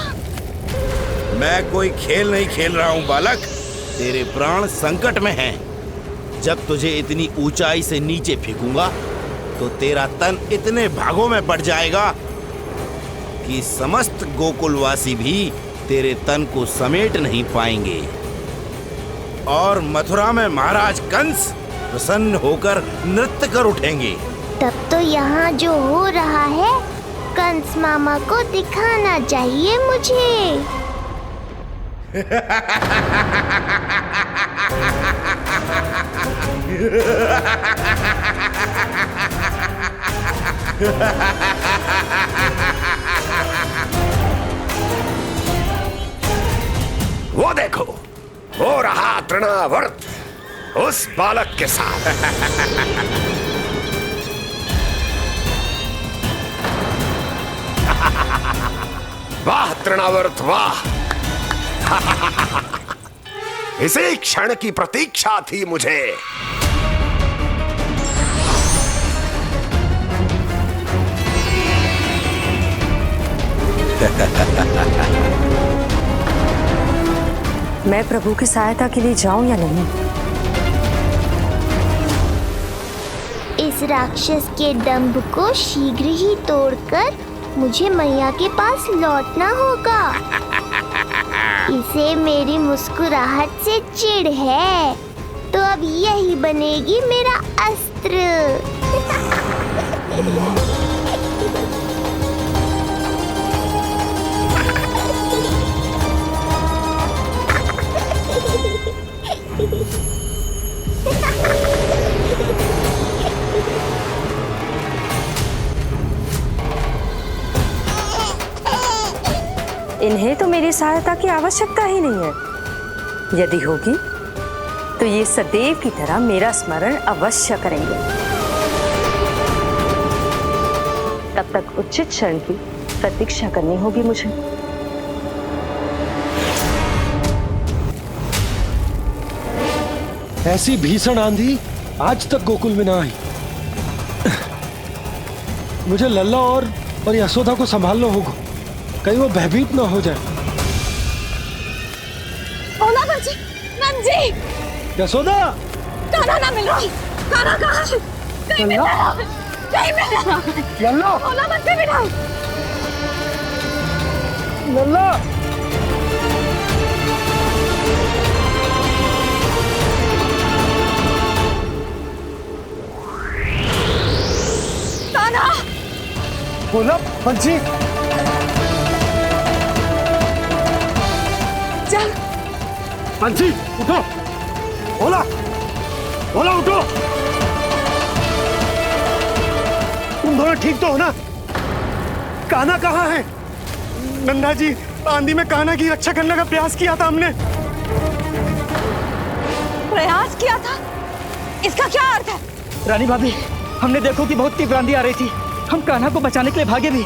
मैं कोई खेल नहीं खेल रहा हूँ बालक, तेरे प्राण संकट में हैं। जब तुझे इतनी ऊंचाई से नीचे फेंकूंगा तो तेरा तन इतने भागों में बढ़ जाएगा कि समस्त गोकुलवासी भी तेरे तन को समेट नहीं पाएंगे। और मथुरा में महाराज कंस प्रसन्न होकर नृत्य कर उठेंगे। तब तो यहाँ जो हो रहा है कंस मामा को दिखाना चाहिए मुझे। वो देखो, हो रहा तृणावर्त उस बालक के साथ। वाह तृणावर्त वाह। इसी क्षण की प्रतीक्षा थी मुझे। मैं प्रभु की सहायता के लिए जाऊं या नहीं? इस राक्षस के दंभ को शीघ्र ही तोड़कर मुझे मैया के पास लौटना होगा। इसे मेरी मुस्कुराहट से चिढ़ है, तो अब यही बनेगी मेरा अस्त्र। इन्हें तो मेरी सहायता की आवश्यकता ही नहीं है। यदि होगी तो ये सदैव की तरह मेरा स्मरण अवश्य करेंगे। तब तक उचित क्षण की प्रतीक्षा करनी होगी मुझे। ऐसी भीषण आंधी आज तक गोकुल में ना आई। मुझे लल्ला और यशोदा को संभालना होगा, कहीं वो भयभीत ना हो जाए। भोला बंसी, नंजी, यशोदा, कान्हा ना मिल रहा। कान्हा कहाँ है? कहीं मिल रहा है, कहीं मिल रहा है। लल्ला, भोला बंसी मिला। लल्ला, कान्हा, भोला बंसी, चल बंसी उठो। भोला, भोला उठो। तुम दोनों ठीक तो हो ना? कान्हा कहाँ है? नंदा जी, आंधी में कान्हा की रक्षा करने का प्रयास किया था हमने। प्रयास किया था? इसका क्या अर्थ है? रानी भाभी, हमने देखो कि बहुत तीव्र आंधी आ रही थी। हम कान्हा को बचाने के लिए भागे भी,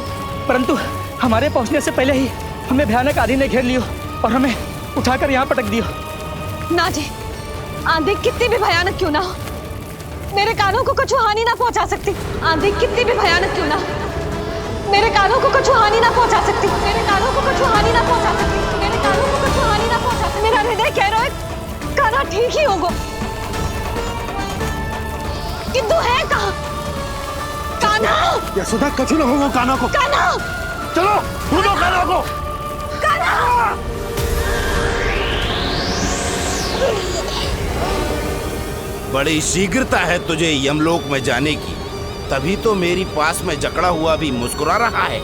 परंतु हमारे पहुंचने से पहले ही हमें भयानक आंधी ने घेर लियो और हमें उठाकर यहाँ पटक दियो। ना जी, आंधी कितनी भी भयानक क्यों ना हो, मेरे कानों को कुछ हानि ना पहुंचा सकती। आंधी कितनी भी भयानक क्यों ना हो, मेरे कानों को कुछ हानि ना पहुंचा सकती। मेरे कानों को कुछ हानि ना पहुंचा सकती। मेरे कानों को कुछ हानि ना पहुंचा सकती। मेरा हृदय कह रहा है कान्हा ठीक ही होगा, किंतु है कहाँ? कान्हा! यशोदा, कछु ना होगा कान्हा को। कान्हा! चलो ढूंढो कान्हा को। कान्हा! बड़ी शीघ्रता है तुझे यमलोक में जाने की, तभी तो मेरी पास में जकड़ा हुआ भी मुस्कुरा रहा है।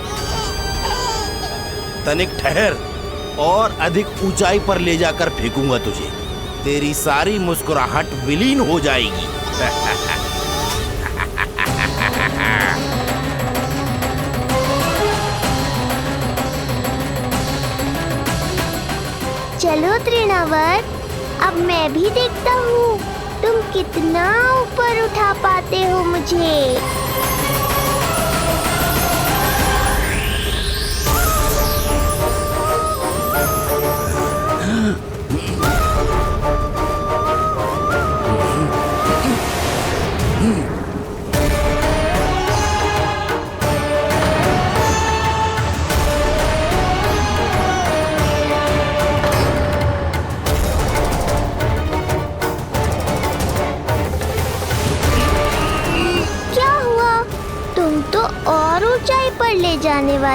तनिक ठहर, और अधिक ऊंचाई पर ले जाकर फेंकूंगा तुझे। तेरी सारी मुस्कुराहट विलीन हो जाएगी। चलो तृणावर्त, अब मैं भी देखता हूँ तुम कितना ऊपर उठा पाते हो मुझे।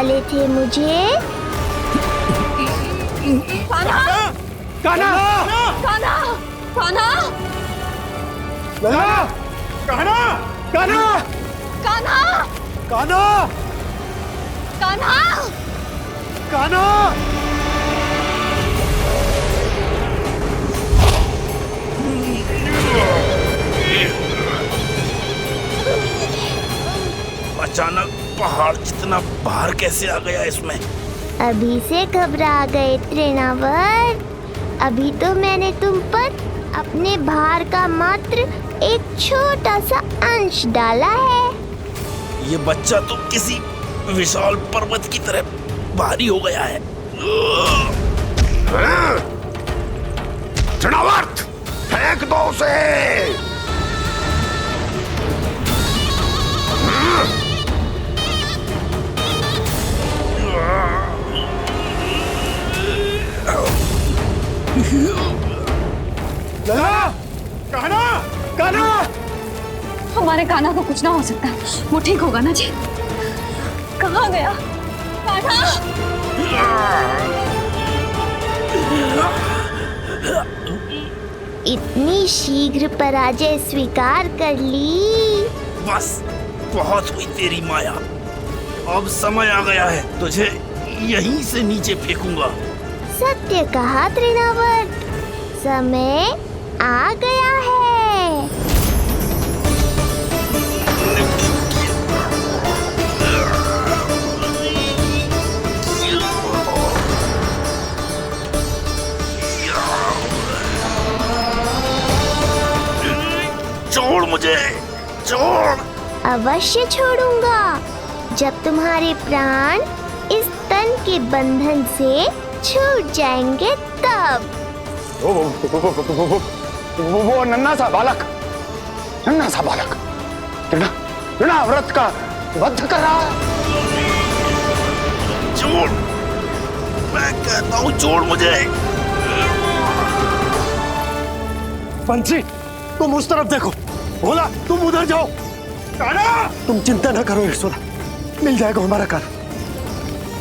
वाले थे मुझे? कान्हा! कान्हा! कान्हा! कान्हा! कान्हा! कान्हा! कान्हा! कान्हा! कान्हा! कान्हा! कान्हा! अचानक पहाड़ जितना भार कैसे आ गया इसमें? अभी से घबरा गए तृणावर्त। अभी तो मैंने तुम पर अपने भार का मात्र एक छोटा सा अंश डाला है। ये बच्चा तो किसी विशाल पर्वत की तरह भारी हो गया है। तृणावर्त, फेंक दो उसे। कान्हा! कान्हा! हमारे कान्हा को कुछ ना हो सकता, वो ठीक होगा ना जी? कहाँ गया कान्हा? इतनी शीघ्र पराजय स्वीकार कर ली। बस बहुत हुई तेरी माया। अब समय आ गया है, तुझे यहीं से नीचे फेंकूंगा। सत्य कहा तृणावर्त, समय आ गया है। छोड़ मुझे, छोड़। अवश्य छोड़ूंगा, जब तुम्हारे प्राण इस तन के बंधन से छूट जाएंगे तब। वो नन्हा सा बालक तृणाव्रत का वध कर रहा है। छोड़, मैं कहता हूँ छोड़ मुझे। पंछी, तुम उस तरफ देखो। भोला, तुम उधर जाओ। कान्हा! तुम चिंता न करो यशोदा, मिल जाएगा हमारा कान्हा।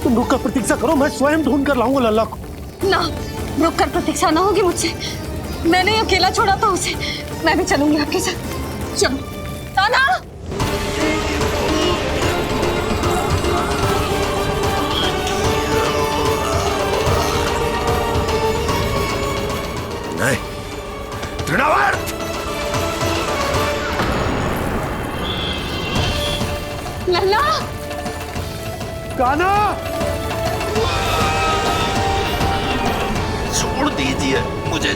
तुम रुक कर प्रतीक्षा करो, मैं स्वयं ढूंढ कर लाऊंगा लल्ला को। ना, रुक कर प्रतीक्षा ना होगी मुझसे। मैंने अकेला छोड़ा था उसे, मैं भी चलूंगी आपके साथ। चलो कान्हा! नहीं, तृणावर्त! लल्ला! कान्हा! छोड़ दीजिए मुझे,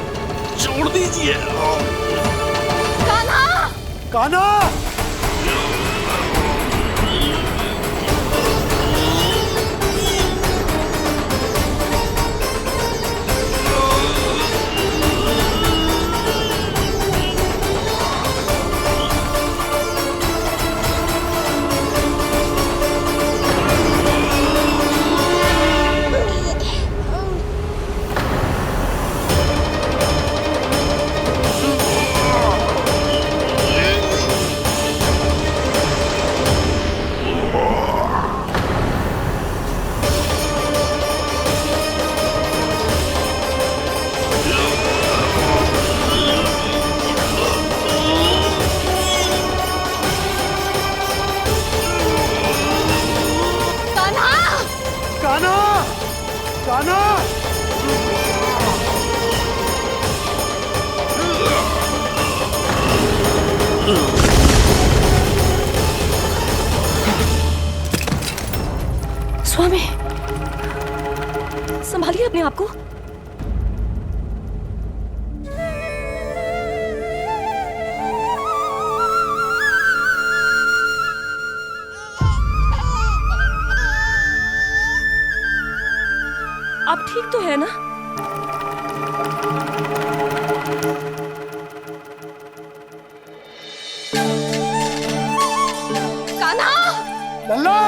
छोड़ दीजिए। कान्हा! कान्हा! स्वामी, संभालिए अपने आप को। आप ठीक तो है ना? कान्हा! लल्ला!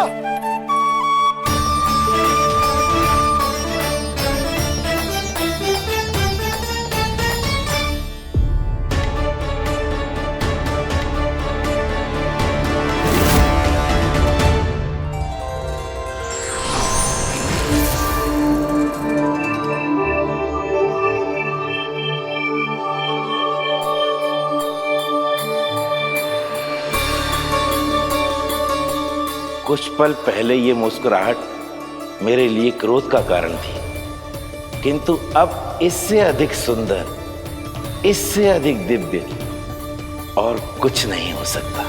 कुछ पल पहले ये मुस्कुराहट मेरे लिए क्रोध का कारण थी, किंतु अब इससे अधिक सुंदर, इससे अधिक दिव्य और कुछ नहीं हो सकता।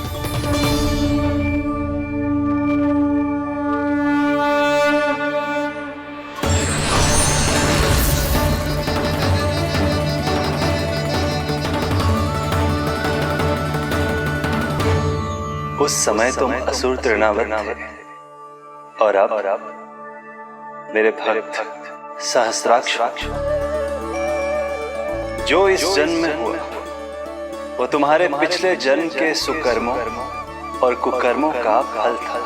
उस समय तुम असुर तृणावर्त थे और अब मेरे भक्त सहस्राक्ष। जो इस जन्म में हुआ वो तुम्हारे पिछले जन्म के सुकर्मों और कुकर्मों का फल था।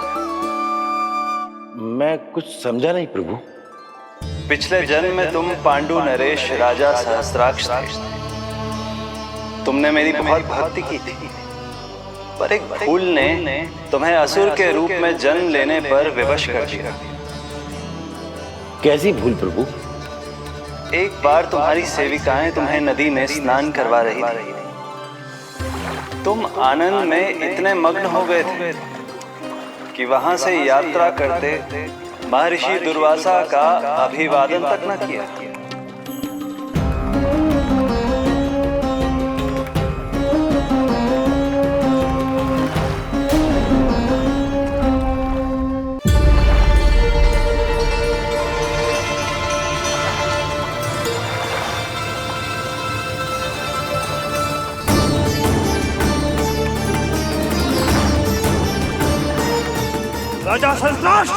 मैं कुछ समझा नहीं प्रभु। पिछले जन्म में तुम पांडु नरेश राजा सहस्राक्ष थे। तुमने मेरी बहुत भक्ति की थी, पर एक भूल ने तुम्हें असुर के रूप में जन्म लेने पर विवश कर दिया। कैसी भूल प्रभु? एक बार तुम्हारी सेविकाएं तुम्हें नदी में स्नान करवा रही थी। तुम आनंद में इतने मग्न हो गए थे कि वहां से यात्रा करते महर्षि दुर्वासा का अभिवादन तक न किया। राजा सहस्त्राक्ष,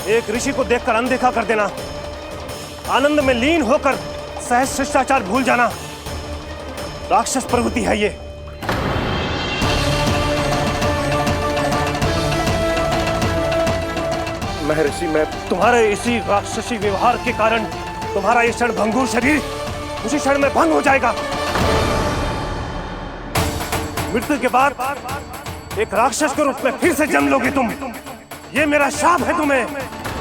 एक ऋषि को देखकर अनदेखा कर देना, आनंद में लीन होकर सहज शिष्टाचार भूल जाना, राक्षस प्रवृत्ति है ये। महर्षि, मैं तुम्हारे इसी राक्षसी व्यवहार के कारण तुम्हारा ये क्षणभंगुर शरीर उसी क्षण में भंग हो जाएगा। मृत्यु के बाद एक राक्षस के रूप में फिर से जन्म लोगे तुम। ये मेरा शाप है तुम्हें।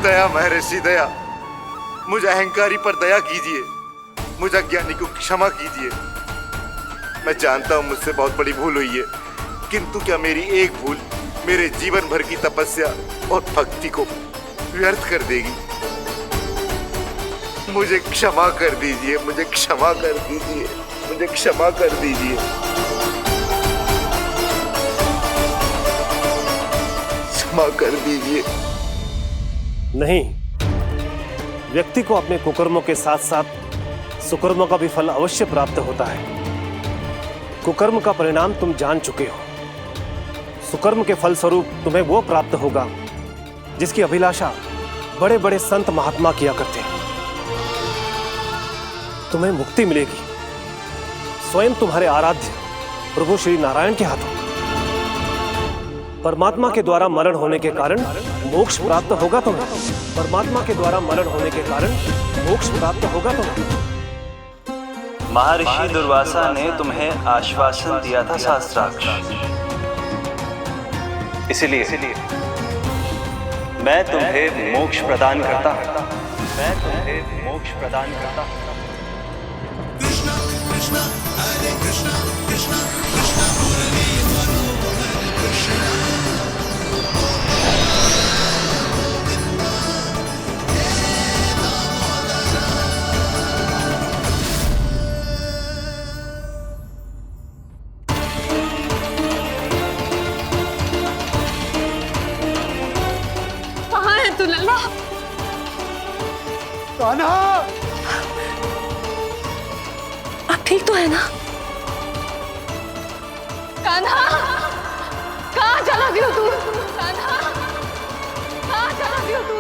दया महर्षि, दया। मुझे अहंकारी पर दया कीजिए, मुझे अज्ञानी को क्षमा कीजिए। मैं जानता हूं मुझसे बहुत बड़ी भूल हुई है, किंतु क्या मेरी एक भूल मेरे जीवन भर की तपस्या और भक्ति को व्यर्थ कर देगी? मुझे क्षमा कर दीजिए, मुझे क्षमा कर दीजिए, मुझे क्षमा कर दीजिए। क्षमा कर दीजिए। नहीं, व्यक्ति को अपने कुकर्मों के साथ साथ सुकर्मों का भी फल अवश्य प्राप्त होता है। कुकर्म का परिणाम तुम जान चुके हो। सुकर्म के फल स्वरूप तुम्हें वो प्राप्त होगा जिसकी अभिलाषा बड़े बड़े संत महात्मा किया करते हैं। तुम्हें मुक्ति मिलेगी स्वयं तुम्हारे आराध्य प्रभु श्री नारायण के हाथों। परमात्मा के द्वारा मरण होने के कारण मोक्ष प्राप्त होगा तुम्हें। परमात्मा के द्वारा मरण होने के कारण मोक्ष प्राप्त होगा तुम्हें। महर्षि दुर्वासा ने तुम्हें आश्वासन दिया था सहस्त्राक्ष, इसलिए मैं तुम्हें मोक्ष प्रदान करता हूं। मैं तुम्हें मोक्ष प्रदान करता हूं। कृष्ण कृष्ण हरे कृष्ण कृष्ण कृष्ण मुरली मनोहर कृष्ण। कहाँ है तू लल्ला? कान्हा, आप ठीक तो है ना? कान्हा, कहाँ चला गया तू? कान्हा, कहाँ चला गया तू?